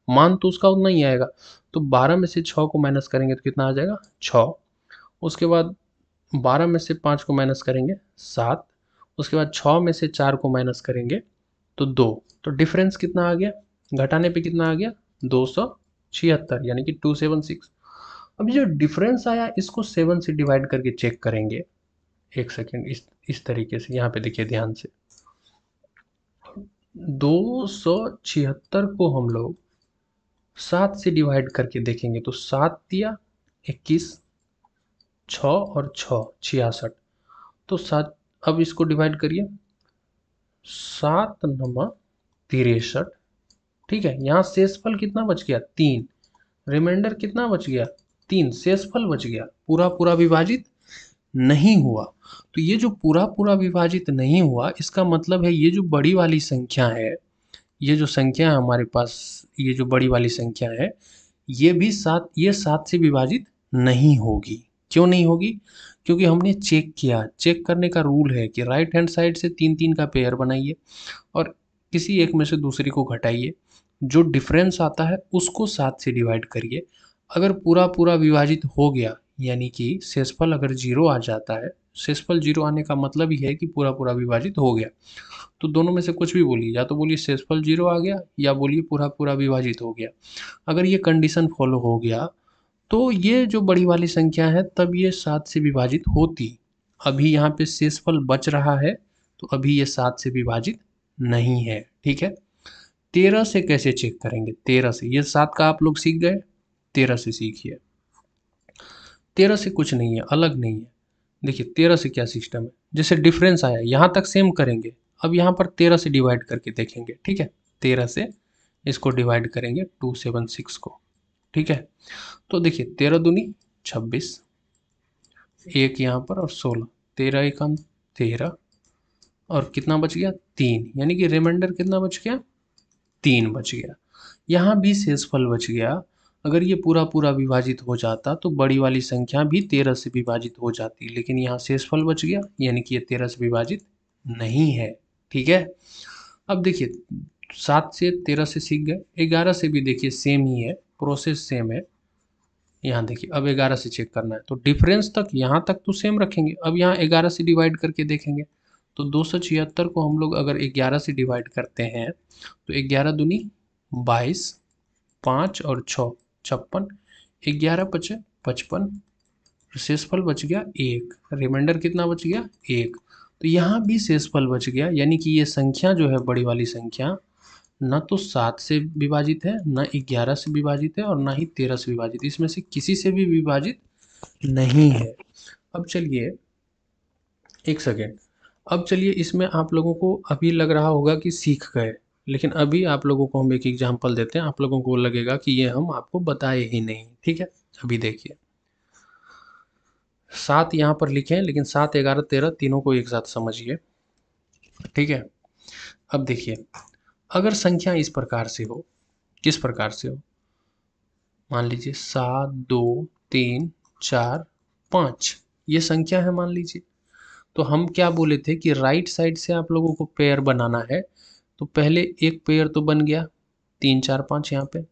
मान तो उसका उतना ही आएगा। तो 12 में से 6 को माइनस करेंगे तो कितना आ जाएगा? 6। उसके बाद 12 में से 5 को माइनस करेंगे 7। उसके बाद 6 में से 4 को माइनस करेंगे तो 2। तो डिफरेंस कितना आ गया? घटाने पे कितना आ गया? 276, यानी कि 276। अब जो डिफरेंस आया इसको 7 से डिवाइड करके चेक करेंगे। एक सेकेंड, इस तरीके से यहाँ पे देखिए ध्यान से। 276 को हम लोग 7 से डिवाइड करके देखेंगे तो 7 दिया 21, 6 और 6 66। तो 7, अब इसको डिवाइड करिए, 7 9 63। ठीक है, यहाँ शेषफल कितना बच गया 3, रिमाइंडर कितना बच गया 3, शेषफल बच गया, पूरा पूरा विभाजित नहीं हुआ। तो ये जो पूरा पूरा विभाजित नहीं हुआ, इसका मतलब है ये जो बड़ी वाली संख्या है, ये जो संख्या है हमारे पास, ये जो बड़ी वाली संख्या है, ये भी 7, ये 7 से विभाजित नहीं होगी। क्यों नहीं होगी? क्योंकि हमने चेक किया, चेक करने का रूल है कि राइट हैंड साइड से 3 3 का पेयर बनाइए और किसी एक में से दूसरी को घटाइए, जो डिफरेंस आता है उसको 7 से डिवाइड करिए। अगर पूरा पूरा विभाजित हो गया, यानी कि शेषफल अगर 0 आ जाता है, शेषफल 0 आने का मतलब ही है कि पूरा पूरा विभाजित हो गया। तो दोनों में से कुछ भी बोलिए, या तो बोलिए शेषफल 0 आ गया या बोलिए पूरा पूरा विभाजित हो गया। अगर ये कंडीशन फॉलो हो गया तो ये जो बड़ी वाली संख्या है तब ये 7 से विभाजित होती। अभी यहाँ पे शेषफल बच रहा है तो अभी ये 7 से विभाजित नहीं है। ठीक है, 13 से कैसे चेक करेंगे? 13 से, ये 7 का आप लोग सीख गए, 13 से सीखिए। 13 से कुछ नहीं है, अलग नहीं है। देखिए 13 से क्या सिस्टम है, जैसे डिफरेंस आया यहाँ तक सेम करेंगे। अब यहाँ पर 13 से डिवाइड करके देखेंगे। ठीक है, 13 से इसको डिवाइड करेंगे 276 को। ठीक है, तो देखिए 13 दूनी 26, एक यहाँ पर और 16, 13 एकम 13 और कितना बच गया 3, यानी कि रिमाइंडर कितना बच गया 3 बच गया। यहाँ भी शेषफल बच गया। अगर ये पूरा पूरा विभाजित हो जाता तो बड़ी वाली संख्या भी 13 से विभाजित हो जाती, लेकिन यहाँ शेषफल बच गया, यानी कि ये 13 से विभाजित नहीं है। ठीक है, अब देखिए 7 से 13 से सीख गए, 11 से भी देखिए सेम ही है, प्रोसेस सेम है। यहाँ देखिए अब 11 से चेक करना है तो डिफरेंस तक यहाँ तक तो सेम रखेंगे। अब यहाँ 11 से डिवाइड करके देखेंगे तो 276 को हम लोग अगर 11 से डिवाइड करते हैं तो 11 दूनी 22, 5 और 6 56, 11 पचे 55, शेषफल बच गया 1, रिमाइंडर कितना बच गया 1। तो यहाँ भी शेषफल बच गया, यानी कि ये संख्या जो है बड़ी वाली संख्या न तो 7 से विभाजित है, न 11 से विभाजित है और ना ही 13 से विभाजित, इसमें से किसी से भी विभाजित नहीं है। अब चलिए एक सेकेंड, अब चलिए इसमें आप लोगों को अभी लग रहा होगा कि सीख गए, लेकिन अभी आप लोगों को हम एक एग्जांपल देते हैं, आप लोगों को लगेगा कि ये हम आपको बताए ही नहीं। ठीक है, अभी देखिए 7 यहाँ पर लिखे हैं, लेकिन 7 11 13 तीनों को एक साथ समझिए। ठीक है, अब देखिए अगर संख्या इस प्रकार से हो, किस प्रकार से हो, मान लीजिए 7 2 3 4 5, ये संख्या है मान लीजिए। तो हम क्या बोले थे कि राइट साइड से आप लोगों को पेयर बनाना है, तो पहले एक पेयर तो बन गया 3 4 5 यहाँ पे,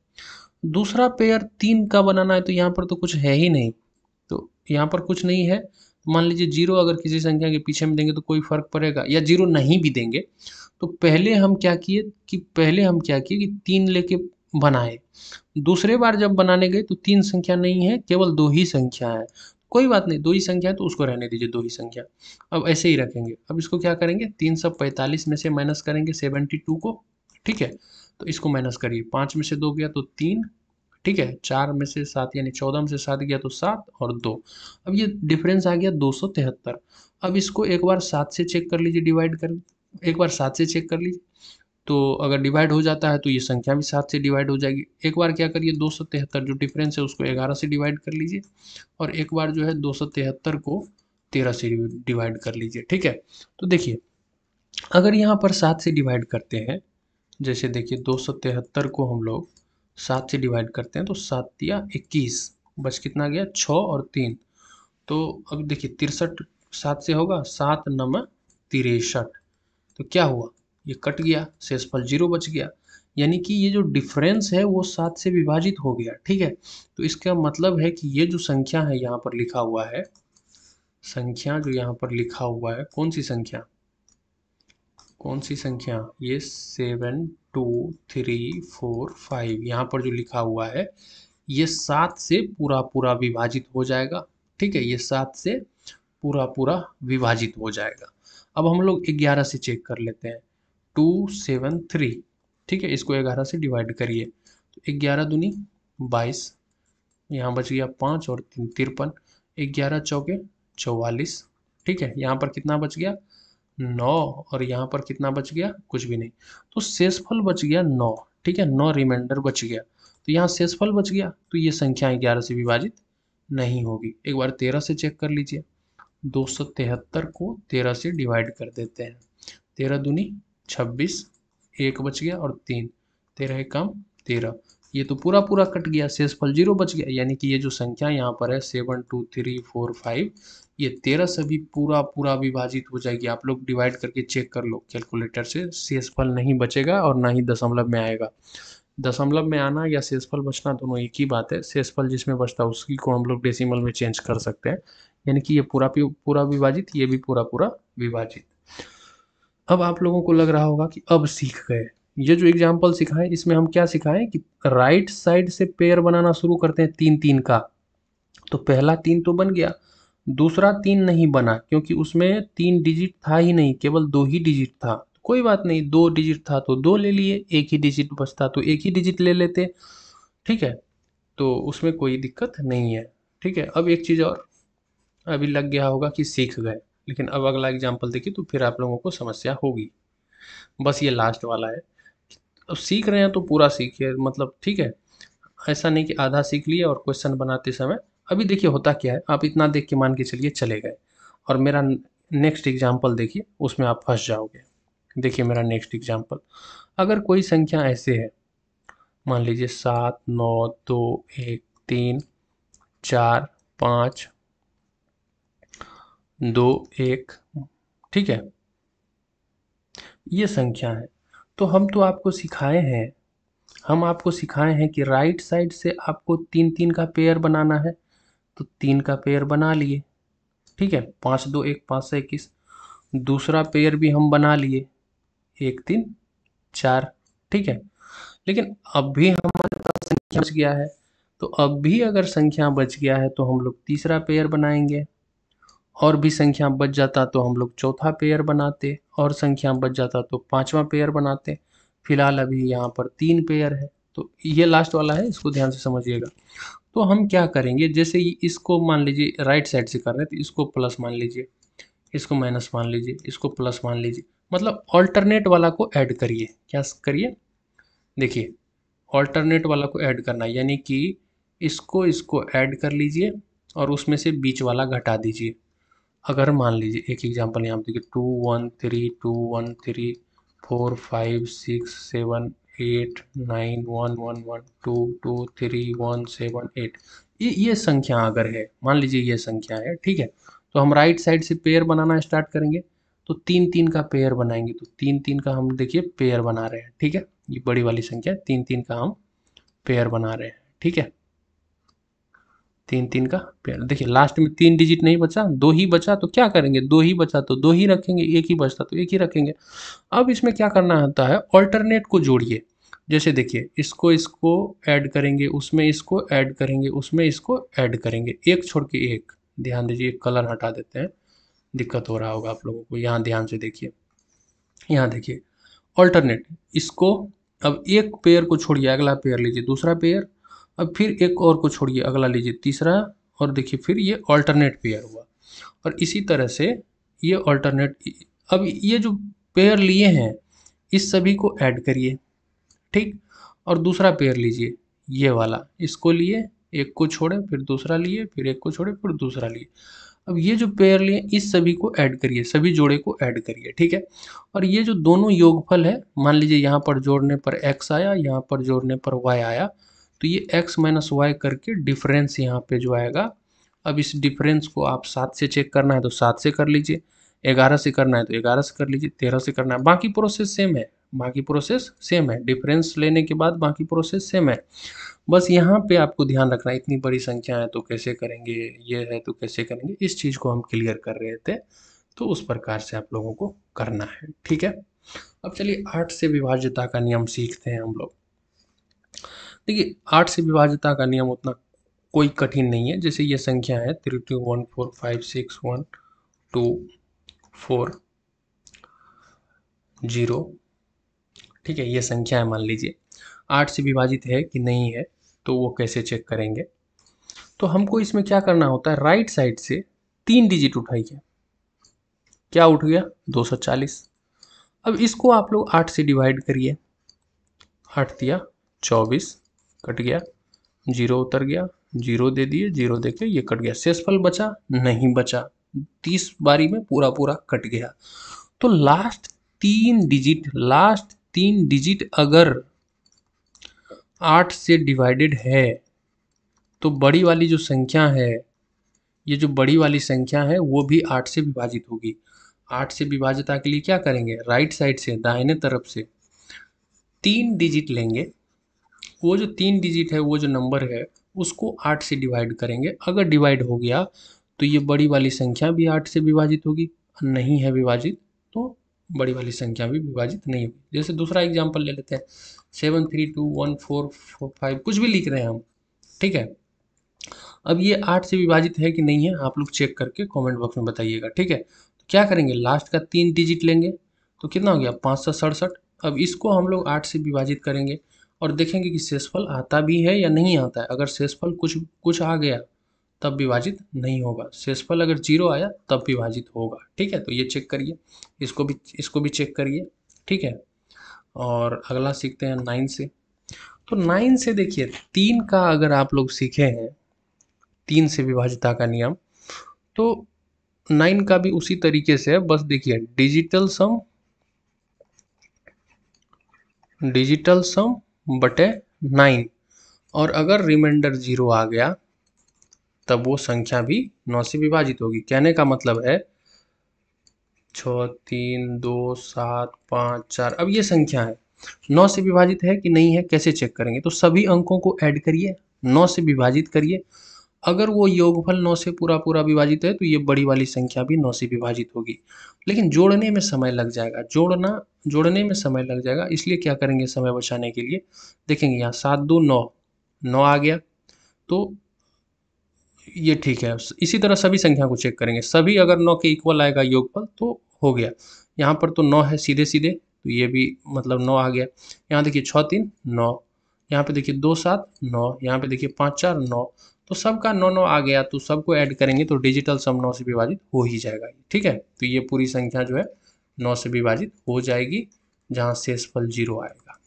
दूसरा पेयर 3 का बनाना है तो यहाँ पर तो कुछ है ही नहीं, तो यहाँ पर कुछ नहीं है। मान लीजिए 0 अगर किसी संख्या के पीछे में देंगे तो कोई फर्क पड़ेगा, या 0 नहीं भी देंगे तो पहले हम क्या किए कि 3 लेके बनाए। दूसरे बार जब बनाने गए तो 3 संख्या नहीं है, केवल 2 ही संख्या है। कोई बात नहीं, 2 ही संख्या है तो उसको रहने दीजिए 2 ही संख्या। अब ऐसे ही रखेंगे। अब इसको क्या करेंगे, 345 में से माइनस करेंगे 72 को। ठीक है, तो इसको माइनस करिए, 5 में से 2 गया तो 3, ठीक है, 4 में से 7 यानी 14 में से 7 गया तो 7 और 2। अब ये डिफरेंस आ गया 273। अब इसको एक बार 7 से चेक कर लीजिए, डिवाइड कर, एक बार 7 से चेक कर लीजिए, तो अगर डिवाइड हो जाता है तो ये संख्या भी 7 से डिवाइड हो जाएगी। एक बार क्या करिए 273 जो डिफरेंस है उसको 11 से डिवाइड कर लीजिए, और एक बार जो है 273 को 13 से डिवाइड कर लीजिए। ठीक है, तो देखिए अगर यहाँ पर 7 से डिवाइड करते हैं, जैसे देखिए 273 को हम लोग 7 से डिवाइड करते हैं तो 7 दिया 21, बच कितना गया 6 और 3। तो अब देखिए 63 7 से होगा, 7 9 63, तो क्या हुआ, ये कट गया, शेषफल 0 बच गया, यानी कि ये जो डिफरेंस है वो 7 से विभाजित हो गया। ठीक है, तो इसका मतलब है कि ये जो संख्या है यहाँ पर लिखा हुआ है, संख्या जो यहाँ पर लिखा हुआ है, कौन सी संख्या, कौन सी संख्या, ये 7 2 3 4 5 यहाँ पर जो लिखा हुआ है ये 7 से पूरा पूरा विभाजित हो जाएगा। ठीक है, ये 7 से पूरा पूरा विभाजित हो जाएगा। अब हम लोग 11 से चेक कर लेते हैं, 273। ठीक है, इसको 11 से डिवाइड करिए तो 11 दूनी 22, यहाँ बच गया 5 और 3 53, 11 चौके 44। ठीक है, यहाँ पर कितना बच गया 9, और यहाँ पर कितना बच गया कुछ भी नहीं, तो शेषफल बच गया 9। ठीक है, 9 रिमाइंडर बच गया, तो यहाँ शेषफल बच गया, तो ये संख्या 11 से विभाजित नहीं होगी। एक बार 13 से चेक कर लीजिए, 273 को 13 से डिवाइड कर देते हैं, 13 दूनी 26, एक बच गया और 3, 13 एक कम 13, ये तो पूरा पूरा कट गया, शेषफल 0 बच गया, यानी कि ये जो संख्या यहाँ पर है 7 2 3 4 5, ये 13 से भी पूरा पूरा विभाजित हो जाएगी। आप लोग डिवाइड करके चेक कर लो कैलकुलेटर से, शेषफल नहीं बचेगा और ना ही दशमलव में आएगा। दशमलव में आना या शेषफल बचना दोनों एक ही बात है। शेषफल जिसमें बचता है उसकी को हम लोग डेसिमल में चेंज कर सकते हैं, यानी कि ये पूरा पूरा विभाजित, ये भी पूरा पूरा विभाजित। अब आप लोगों को लग रहा होगा कि अब सीख गए। ये जो एग्जाम्पल सिखाए इसमें हम क्या सिखाएं कि राइट साइड से पेयर बनाना शुरू करते हैं 3 3 का। तो पहला 3 तो बन गया, दूसरा 3 नहीं बना क्योंकि उसमें 3 डिजिट था ही नहीं, केवल 2 ही डिजिट था। कोई बात नहीं, 2 डिजिट था तो 2 ले लिए, एक ही डिजिट बचता तो एक ही डिजिट ले लेते। ठीक है, तो उसमें कोई दिक्कत नहीं है। ठीक है, अब एक चीज़ और, अभी लग गया होगा कि सीख गए, लेकिन अब अगला एग्जाम्पल देखिए तो फिर आप लोगों को समस्या होगी। बस ये लास्ट वाला है। अब सीख रहे हैं तो पूरा सीखिए, मतलब ठीक है, ऐसा नहीं कि आधा सीख लिए और क्वेश्चन बनाते समय। अभी देखिए होता क्या है, आप इतना देख के मान के चलिए चले गए, और मेरा नेक्स्ट एग्जाम्पल देखिए, उसमें आप फंस जाओगे। देखिए मेरा नेक्स्ट एग्जाम्पल, अगर कोई संख्या ऐसे है, मान लीजिए 7 9 2 1 3 4 5 2 1, ठीक है, ये संख्या है। तो हम आपको सिखाए हैं कि राइट साइड से आपको 3 3 का पेयर बनाना है, तो 3 का पेयर बना लिए। ठीक है, 5 2 1 5 से 21, दूसरा पेयर भी हम बना लिए, 1 3 4। ठीक है, लेकिन अब भी हमारे पास संख्या बच गया है, तो अब भी अगर संख्या बच गया है तो हम लोग तीसरा पेयर बनाएंगे, और भी संख्या बच जाता तो हम लोग चौथा पेयर बनाते, और संख्या बच जाता तो पांचवा पेयर बनाते। फिलहाल अभी यहाँ पर 3 पेयर है, तो ये लास्ट वाला है, इसको ध्यान से समझिएगा। तो हम क्या करेंगे, जैसे इसको मान लीजिए राइट साइड से कर रहे हैं तो इसको प्लस मान लीजिए, इसको माइनस मान लीजिए, इसको प्लस मान लीजिए, मतलब ऑल्टरनेट वाला को ऐड करिए। क्या करिए, देखिए ऑल्टरनेट वाला को ऐड करना, यानी कि इसको इसको ऐड कर लीजिए और उसमें से बीच वाला घटा दीजिए। अगर मान लीजिए एक एग्जांपल यहाँ पे देखिए, 2 1 3 2 1 3 4 5 6 7 8 9 1 1 1 2 2 3 1 7 8, ये संख्या अगर है, मान लीजिए ये संख्या है, ठीक है, तो हम राइट साइड से पेयर बनाना स्टार्ट करेंगे, तो 3 3 का पेयर बनाएंगे, तो 3 3 का हम देखिए पेयर बना रहे हैं। ठीक है, ये बड़ी वाली संख्या 3 3 का हम पेयर बना रहे हैं। ठीक है, 3 3 का पेयर, देखिए लास्ट में 3 डिजिट नहीं बचा, 2 ही बचा, तो क्या करेंगे, 2 ही बचा तो 2 ही रखेंगे, एक ही बचता तो एक ही रखेंगे। अब इसमें क्या करना होता है, ऑल्टरनेट को जोड़िए। जैसे देखिए इसको इसको ऐड करेंगे, उसमें इसको ऐड करेंगे, उसमें इसको ऐड करेंगे, एक छोड़ के एक। ध्यान दीजिए, कलर हटा देते हैं, दिक्कत हो रहा होगा आप लोगों को। यहाँ ध्यान से देखिए, यहाँ देखिए ऑल्टरनेट, इसको अब एक पेयर को छोड़िए, अगला पेयर लीजिए, दूसरा पेयर, अब फिर एक और को छोड़िए, अगला लीजिए, तीसरा, और देखिए फिर ये ऑल्टरनेट पेयर हुआ। और इसी तरह से ये ऑल्टरनेट, अब ये जो पेयर लिए हैं इस सभी को ऐड करिए। ठीक, और दूसरा पेयर लीजिए, ये वाला, इसको लिए, एक को छोड़े, फिर दूसरा लिए, फिर एक को छोड़े, फिर दूसरा लिए। अब ये जो पेयर लिए इस सभी को ऐड करिए, सभी जोड़े को ऐड करिए। ठीक है, और ये जो दोनों योगफल है, मान लीजिए यहाँ पर जोड़ने पर x आया, यहाँ पर जोड़ने पर y आया, तो ये x माइनस वाई करके डिफरेंस यहाँ पे जो आएगा, अब इस डिफरेंस को आप 7 से चेक करना है तो 7 से कर लीजिए, 11 से करना है तो 11 से कर लीजिए, 13 से करना है, बाकी प्रोसेस सेम है, बाकी प्रोसेस सेम है, डिफरेंस लेने के बाद बाकी प्रोसेस सेम है। बस यहाँ पे आपको ध्यान रखना है, इतनी बड़ी संख्या है तो कैसे करेंगे, ये है तो कैसे करेंगे, इस चीज़ को हम क्लियर कर रहे थे, तो उस प्रकार से आप लोगों को करना है। ठीक है, अब चलिए 8 से विभाज्यता का नियम सीखते हैं हम लोग। देखिए 8 से विभाज्यता का नियम उतना कोई कठिन नहीं है। जैसे ये संख्या है 3 2 1 4 5 6 1 2 4 0 ठीक है, ये संख्या है मान लीजिए, 8 से विभाजित है कि नहीं है, तो वो कैसे चेक करेंगे। तो हमको इसमें क्या करना होता है, राइट साइड से 3 डिजिट उठाइए। क्या उठ गया, 240। अब इसको आप लोग 8 से डिवाइड करिए। 8 दिया 24, कट गया, जीरो उतर गया, जीरो दे दिए, जीरो देके ये कट गया, शेषफल बचा नहीं बचा, 30 बारी में पूरा पूरा कट गया। तो लास्ट तीन डिजिट अगर 8 से डिवाइडेड है तो बड़ी वाली जो संख्या है, ये जो बड़ी वाली संख्या है वो भी 8 से विभाजित होगी। 8 से विभाजिता के लिए क्या करेंगे, राइट साइड से दाहिने तरफ से 3 डिजिट लेंगे। वो जो 3 डिजिट है, वो जो नंबर है, उसको 8 से डिवाइड करेंगे। अगर डिवाइड हो गया तो ये बड़ी वाली संख्या भी 8 से विभाजित होगी, नहीं है विभाजित तो बड़ी वाली संख्या भी विभाजित नहीं होगी। जैसे दूसरा एग्जाम्पल ले लेते हैं, 7321445, कुछ भी लिख रहे हैं हम, ठीक है। अब ये 8 से विभाजित है कि नहीं है, आप लोग चेक करके कमेंट बॉक्स में बताइएगा, ठीक है। तो क्या करेंगे, लास्ट का 3 डिजिट लेंगे, तो कितना हो गया, 567। अब इसको हम लोग 8 से विभाजित करेंगे और देखेंगे कि शेषफल आता भी है या नहीं आता है। अगर शेषफल कुछ कुछ आ गया तब विभाजित नहीं होगा, शेषफल अगर 0 आया तब विभाजित होगा, ठीक है। तो ये चेक करिए, इसको भी चेक करिए, ठीक है। और अगला सीखते हैं 9 से। तो 9 से देखिए, 3 का अगर आप लोग सीखे हैं, 3 से विभाजिता का नियम, तो 9 का भी उसी तरीके से है। बस देखिए, डिजिटल सम बटे 9, और अगर रिमाइंडर 0 आ गया तब वो संख्या भी 9 से विभाजित होगी। कहने का मतलब है 6 3 2 7 5 4, अब ये संख्या है 9 से विभाजित है कि नहीं है, कैसे चेक करेंगे, तो सभी अंकों को ऐड करिए, 9 से विभाजित करिए। अगर वो योगफल 9 से पूरा पूरा विभाजित है तो ये बड़ी वाली संख्या भी 9 से विभाजित होगी। लेकिन जोड़ने में समय लग जाएगा, जोड़ने में समय लग जाएगा, इसलिए क्या करेंगे, समय बचाने के लिए देखेंगे यहाँ 7 2 9, 9 आ गया तो ये ठीक है। इसी तरह सभी संख्या को चेक करेंगे, सभी अगर 9 के इक्वल आएगा योगफल तो हो गया। यहाँ पर तो 9 है सीधे सीधे, तो ये भी मतलब 9 आ गया। यहाँ देखिए 6 3 9, यहाँ पे देखिए 2 7 9, यहाँ पे देखिए 5 4 9, तो सबका 9 9 आ गया, तो सबको ऐड करेंगे तो डिजिटल सम 9 से विभाजित हो ही जाएगा, ठीक है। तो ये पूरी संख्या जो है 9 से विभाजित हो जाएगी, जहाँ शेषफल 0 आएगा,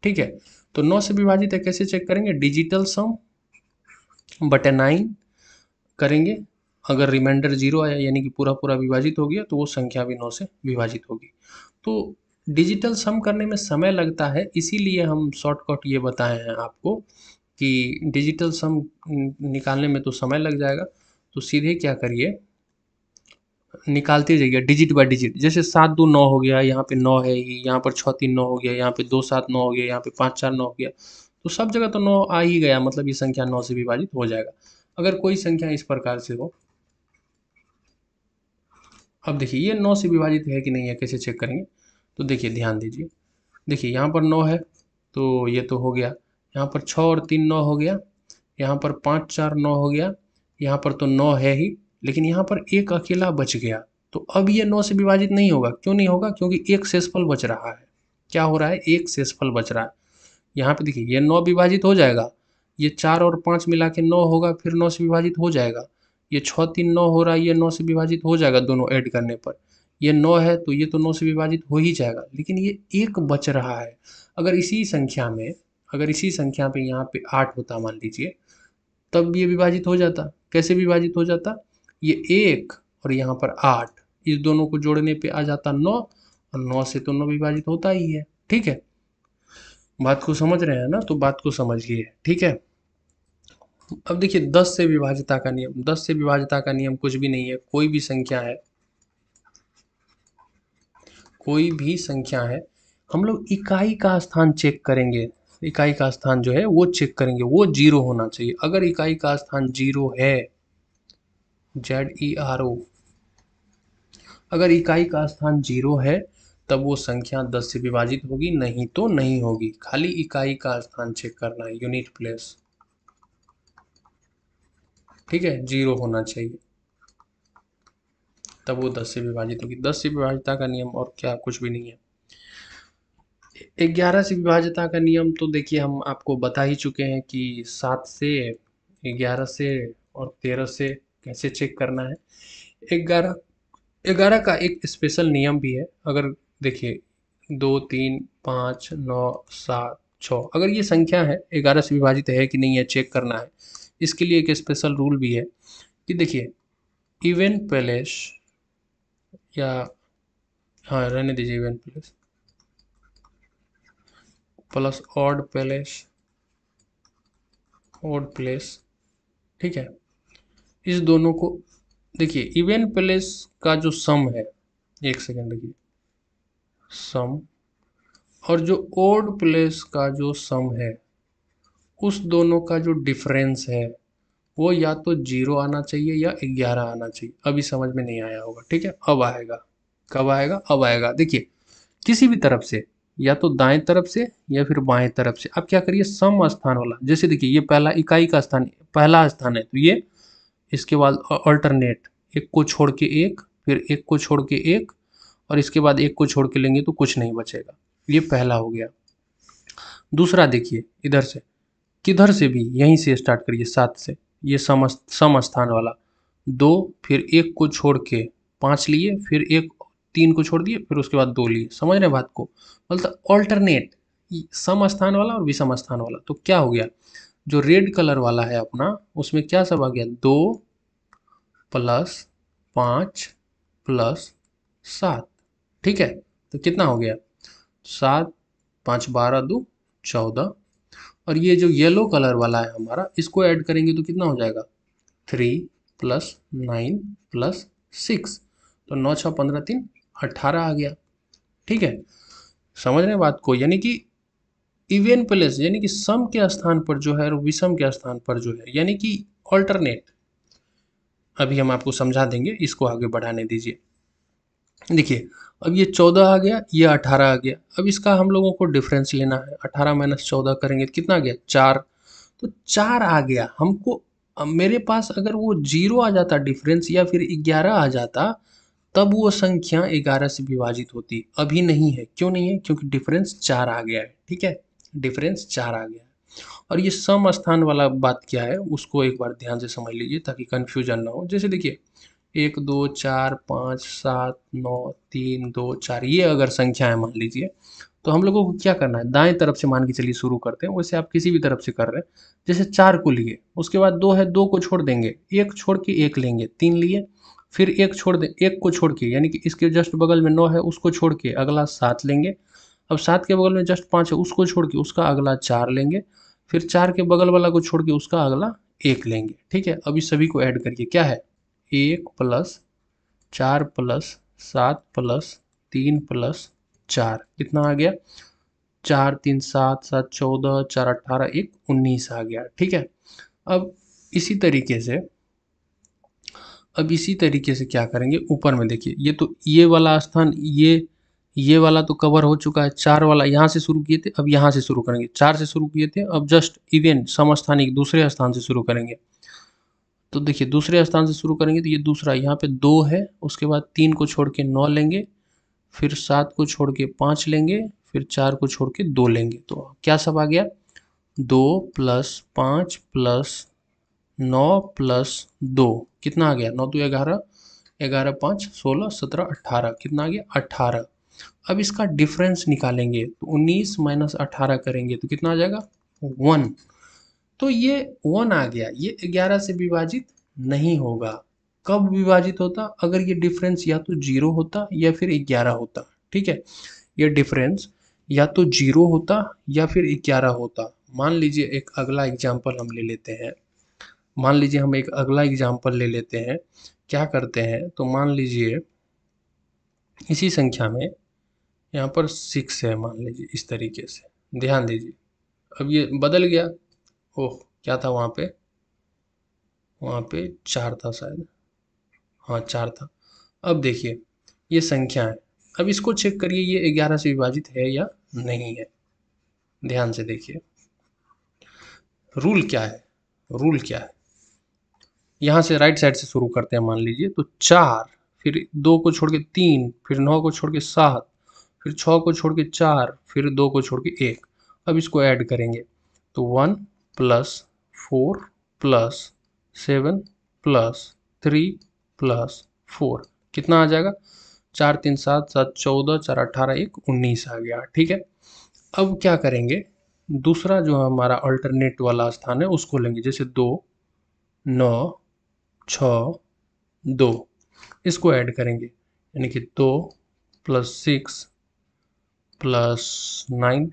ठीक है। तो 9 से विभाजित है, कैसे चेक करेंगे, डिजिटल सम बटे 9 करेंगे। अगर रिमाइंडर 0 आया यानी कि पूरा पूरा विभाजित हो गया तो वो संख्या भी 9 से विभाजित होगी। तो डिजिटल सम करने में समय लगता है, इसीलिए हम शॉर्टकट ये बताए हैं आपको कि डिजिटल सम निकालने में तो समय लग जाएगा, तो सीधे क्या करिए, निकालते जाइए डिजिट बाय डिजिट। जैसे 7 2 9 हो गया, यहाँ पे 9 है ही, यहाँ पर 6 3 9 हो गया, यहाँ पे 2 7 9 हो गया, यहाँ पे 5 4 9 हो गया, तो सब जगह तो 9 आ ही गया, मतलब ये संख्या 9 से विभाजित हो जाएगा। अगर कोई संख्या इस प्रकार से हो, अब देखिए ये 9 से विभाजित है कि नहीं है, कैसे चेक करेंगे, तो देखिए ध्यान दीजिए, देखिए यहाँ पर 9 है तो ये तो हो गया, यहाँ पर 6 और 3 9 हो गया, यहाँ पर 5 4 9 हो गया, यहाँ पर तो 9 है ही, लेकिन यहाँ पर एक अकेला बच गया, तो अब ये 9 से विभाजित नहीं होगा। क्यों नहीं होगा, क्योंकि एक शेषफल बच रहा है। क्या हो रहा है, एक शेषफल बच रहा है। यहाँ पे देखिए ये 9 विभाजित हो जाएगा, ये 4 और 5 मिला के 9 होगा, फिर 9 से विभाजित हो जाएगा। ये 6 3 9 हो रहा है, ये 9 से विभाजित हो जाएगा दोनों ऐड करने पर। ये 9 है तो ये तो 9 से विभाजित हो ही जाएगा, लेकिन ये एक बच रहा है। अगर इसी संख्या में, अगर इसी संख्या पे यहाँ पे 8 होता मान लीजिए, तब ये विभाजित हो जाता। कैसे विभाजित हो जाता, ये 1 और यहाँ पर 8, इस दोनों को जोड़ने पे आ जाता 9, और 9 से तो 9 विभाजित होता ही है, ठीक है। बात को समझ रहे हैं ना, तो बात को समझिए, ठीक है। अब देखिए 10 से विभाजिता का नियम, 10 से विभाजिता का नियम कुछ भी नहीं है, कोई भी संख्या है, कोई भी संख्या है, हम लोग इकाई का स्थान चेक करेंगे। इकाई का स्थान जो है वो चेक करेंगे, वो 0 होना चाहिए। अगर इकाई का स्थान 0 है, ZERO, अगर इकाई का स्थान 0 है तब वो संख्या 10 से विभाजित होगी, नहीं तो नहीं होगी। खाली इकाई का स्थान चेक करना है, यूनिट प्लेस, ठीक है, 0 होना चाहिए, तब वो 10 से विभाजित होगी। 10 से विभाजिता का नियम और क्या, कुछ भी नहीं है। 11 से विभाज्यता का नियम तो देखिए हम आपको बता ही चुके हैं कि 7 से, 11 से और 13 से कैसे चेक करना है। 11 11 का एक स्पेशल नियम भी है। अगर देखिए 2 3 5 9 7 6, अगर ये संख्या है 11 से विभाजित है कि नहीं है चेक करना है। इसके लिए एक स्पेशल रूल भी है कि देखिए इवन पैलेस या, हाँ रहने दीजिए, even palace plus odd place, ठीक है। इस दोनों को देखिए, इवन प्लेस का जो सम है, एक सेकेंड देखिए, सम, और जो ऑड प्लेस का जो सम है उस दोनों का जो डिफरेंस है वो या तो 0 आना चाहिए या 11 आना चाहिए। अभी समझ में नहीं आया होगा, ठीक है, अब आएगा। कब आएगा? अब आएगा। देखिए किसी भी तरफ से, या तो दाएं तरफ से या फिर बाएं तरफ से, आप क्या करिए, सम स्थान वाला, जैसे देखिए ये पहला इकाई का स्थान, पहला स्थान है तो ये, इसके बाद अल्टरनेट, एक को छोड़ के एक, फिर एक को छोड़ के एक, और इसके बाद एक को छोड़ के लेंगे तो कुछ नहीं बचेगा। ये पहला हो गया। दूसरा देखिए इधर से, किधर से भी यहीं से स्टार्ट करिए, 7 से, ये सम स्थान वाला, दो, फिर एक को छोड़ के 5 लिए, फिर एक, 3 को छोड़ दिए, फिर उसके बाद 2 लिए। समझ रहे बात को? मतलब ऑल्टरनेट, सम स्थान वाला और विषम स्थान वाला। तो क्या हो गया, जो रेड कलर वाला है अपना, उसमें क्या सब आ गया, 2 प्लस 5 प्लस 7, ठीक है। तो कितना हो गया, 7, 5 12 2 14, और ये जो येलो कलर वाला है हमारा, इसको ऐड करेंगे तो कितना हो जाएगा, 3 प्लस 9 प्लस 6, तो 9 6 15 3 18 आ गया, ठीक है। समझ रहे हैं बात को? यानी कि इवन प्लेस, यानी कि सम के स्थान पर जो है और विषम के स्थान पर जो है, यानी कि ऑल्टरनेट। अभी हम आपको समझा देंगे, इसको आगे बढ़ाने दीजिए। देखिए अब ये 14 आ गया, ये 18 आ गया। अब इसका हम लोगों को डिफरेंस लेना है। 18 माइनस 14 करेंगे तो कितना आ गया, 4। तो 4 आ गया हमको। अब मेरे पास अगर वो 0 आ जाता डिफरेंस, या फिर 11 आ जाता, तब वो संख्या 11 से विभाजित होती। अभी नहीं है। क्यों नहीं है? क्योंकि डिफरेंस 4 आ गया है, ठीक है, डिफरेंस 4 आ गया है। और ये सम स्थान वाला बात क्या है, उसको एक बार ध्यान से समझ लीजिए ताकि कन्फ्यूजन ना हो। जैसे देखिए 1 2 4 5 7 9 3 2 4, ये अगर संख्या है मान लीजिए, तो हम लोगों को क्या करना है, दाएं तरफ से मान के चलिए शुरू करते हैं। वैसे आप किसी भी तरफ से कर रहे हैं। जैसे 4 को लिए, उसके बाद 2 है, 2 को छोड़ देंगे, एक छोड़ के एक लेंगे, 3 लिए, फिर एक छोड़ दें, एक को छोड़ के, यानी कि इसके जस्ट बगल में 9 है, उसको छोड़ के अगला 7 लेंगे। अब 7 के बगल में जस्ट 5 है, उसको छोड़ के उसका अगला 4 लेंगे। फिर 4 के बगल वाला को छोड़ के उसका अगला 1 लेंगे, ठीक है। अब इस सभी को ऐड करिए, क्या है, 1 प्लस 4 प्लस 7 प्लस 3 प्लस 4, कितना आ गया, 4 3 7 7 14, 4 18 1 19 आ गया, ठीक है। अब इसी तरीके से, अब इसी तरीके से क्या करेंगे, ऊपर में देखिए, ये तो ये वाला स्थान, ये वाला तो कवर हो चुका है। 4 वाला यहाँ से शुरू किए थे, अब यहाँ से शुरू करेंगे। 4 से शुरू किए थे, अब जस्ट इवन समस्थानिक दूसरे स्थान से शुरू करेंगे। तो देखिए दूसरे स्थान से शुरू करेंगे तो ये दूसरा, यहाँ पे 2 है, उसके बाद 3 को छोड़ के 9 लेंगे, फिर 7 को छोड़ के 5 लेंगे, फिर 4 को छोड़ के 2 लेंगे। तो क्या सब आ गया, 2 प्लस 5 प्लस 9 प्लस 2, कितना आ गया, 9 2 11, 11 5 16 17 18, कितना आ गया, 18। अब इसका डिफरेंस निकालेंगे तो 19 माइनस 18 करेंगे तो कितना आ जाएगा, 1। तो ये 1 आ गया। ये 11 से विभाजित नहीं होगा। कब विभाजित होता, अगर ये डिफरेंस या तो 0 होता या फिर 11 होता, ठीक है। ये डिफरेंस या तो 0 होता या फिर 11 होता। मान लीजिए एक अगला एग्जाम्पल हम ले लेते हैं। मान लीजिए हम एक अगला एग्जाम्पल ले लेते हैं। क्या करते हैं, तो मान लीजिए इसी संख्या में यहाँ पर 6 है, मान लीजिए इस तरीके से, ध्यान दीजिए। अब ये बदल गया। ओह, क्या था वहाँ पे, वहाँ पे 4 था शायद, हाँ 4 था। अब देखिए ये संख्या है। अब इसको चेक करिए, ये 11 से विभाजित है या नहीं है। ध्यान से देखिए, रूल क्या है, रूल क्या है। यहाँ से राइट साइड से शुरू करते हैं। मान लीजिए तो 4, फिर 2 को छोड़ के 3, फिर 9 को छोड़ के 7, फिर 6 को छोड़ के 4, फिर 2 को छोड़ के 1। अब इसको ऐड करेंगे तो 1 प्लस 4 प्लस 7 प्लस 3 प्लस 4 कितना आ जाएगा? 4 3 7 7 14, 4 18 1 19 आ गया। ठीक है, अब क्या करेंगे, दूसरा जो हमारा अल्टरनेट वाला स्थान है उसको लेंगे, जैसे 2 9 6 2, इसको ऐड करेंगे, यानी कि 2 प्लस 6 प्लस 9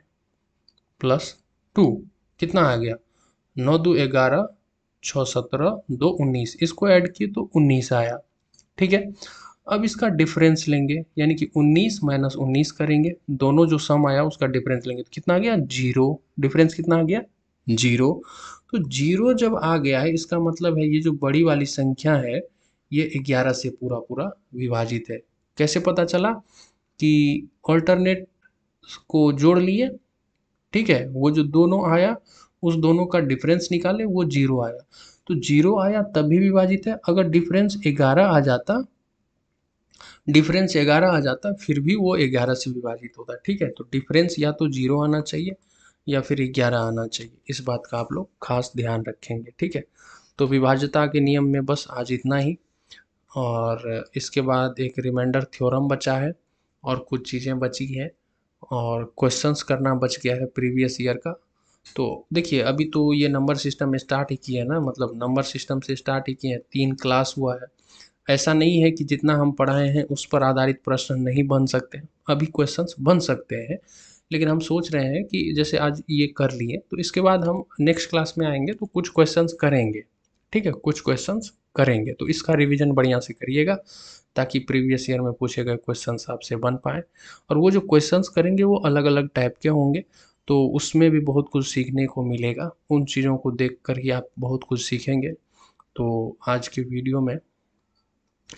प्लस 2 कितना आ गया? 9 2 11, 6 17, 2 19, इसको ऐड किए तो 19 आया। ठीक है, अब इसका डिफरेंस लेंगे, यानी कि 19 माइनस 19 करेंगे, दोनों जो सम आया उसका डिफरेंस लेंगे तो कितना आ गया? 0। डिफरेंस कितना आ गया? 0। तो 0 जब आ गया है इसका मतलब है ये जो बड़ी वाली संख्या है ये 11 से पूरा पूरा विभाजित है। कैसे पता चला? कि अल्टरनेट को जोड़ लिए, ठीक है, वो जो दोनों आया उस दोनों का डिफरेंस निकाले, वो 0 आया। तो 0 आया तभी विभाजित है, अगर डिफरेंस 11 आ जाता, डिफरेंस 11 आ जाता फिर भी वो 11 से विभाजित होता। ठीक है, तो डिफरेंस या तो 0 आना चाहिए या फिर 11 आना चाहिए, इस बात का आप लोग खास ध्यान रखेंगे। ठीक है, तो विभाज्यता के नियम में बस आज इतना ही, और इसके बाद एक रिमाइंडर थ्योरम बचा है और कुछ चीज़ें बची हैं और क्वेश्चंस करना बच गया है प्रीवियस ईयर का। तो देखिए अभी तो ये नंबर सिस्टम स्टार्ट ही किए हैं ना, मतलब नंबर सिस्टम से स्टार्ट ही किए हैं, 3 क्लास हुआ है। ऐसा नहीं है कि जितना हम पढ़ाए हैं उस पर आधारित प्रश्न नहीं बन सकते हैं, अभी क्वेश्चंस बन सकते हैं, लेकिन हम सोच रहे हैं कि जैसे आज ये कर लिए तो इसके बाद हम नेक्स्ट क्लास में आएंगे तो कुछ क्वेश्चंस करेंगे। ठीक है, कुछ क्वेश्चंस करेंगे, तो इसका रिवीजन बढ़िया से करिएगा ताकि प्रीवियस ईयर में पूछे गए क्वेश्चंस आपसे बन पाए। और वो जो क्वेश्चंस करेंगे वो अलग अलग टाइप के होंगे, तो उसमें भी बहुत कुछ सीखने को मिलेगा, उन चीज़ों को देख कर ही आप बहुत कुछ सीखेंगे। तो आज के वीडियो में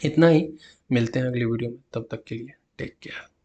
इतना ही, मिलते हैं अगली वीडियो में, तब तक के लिए टेक केयर।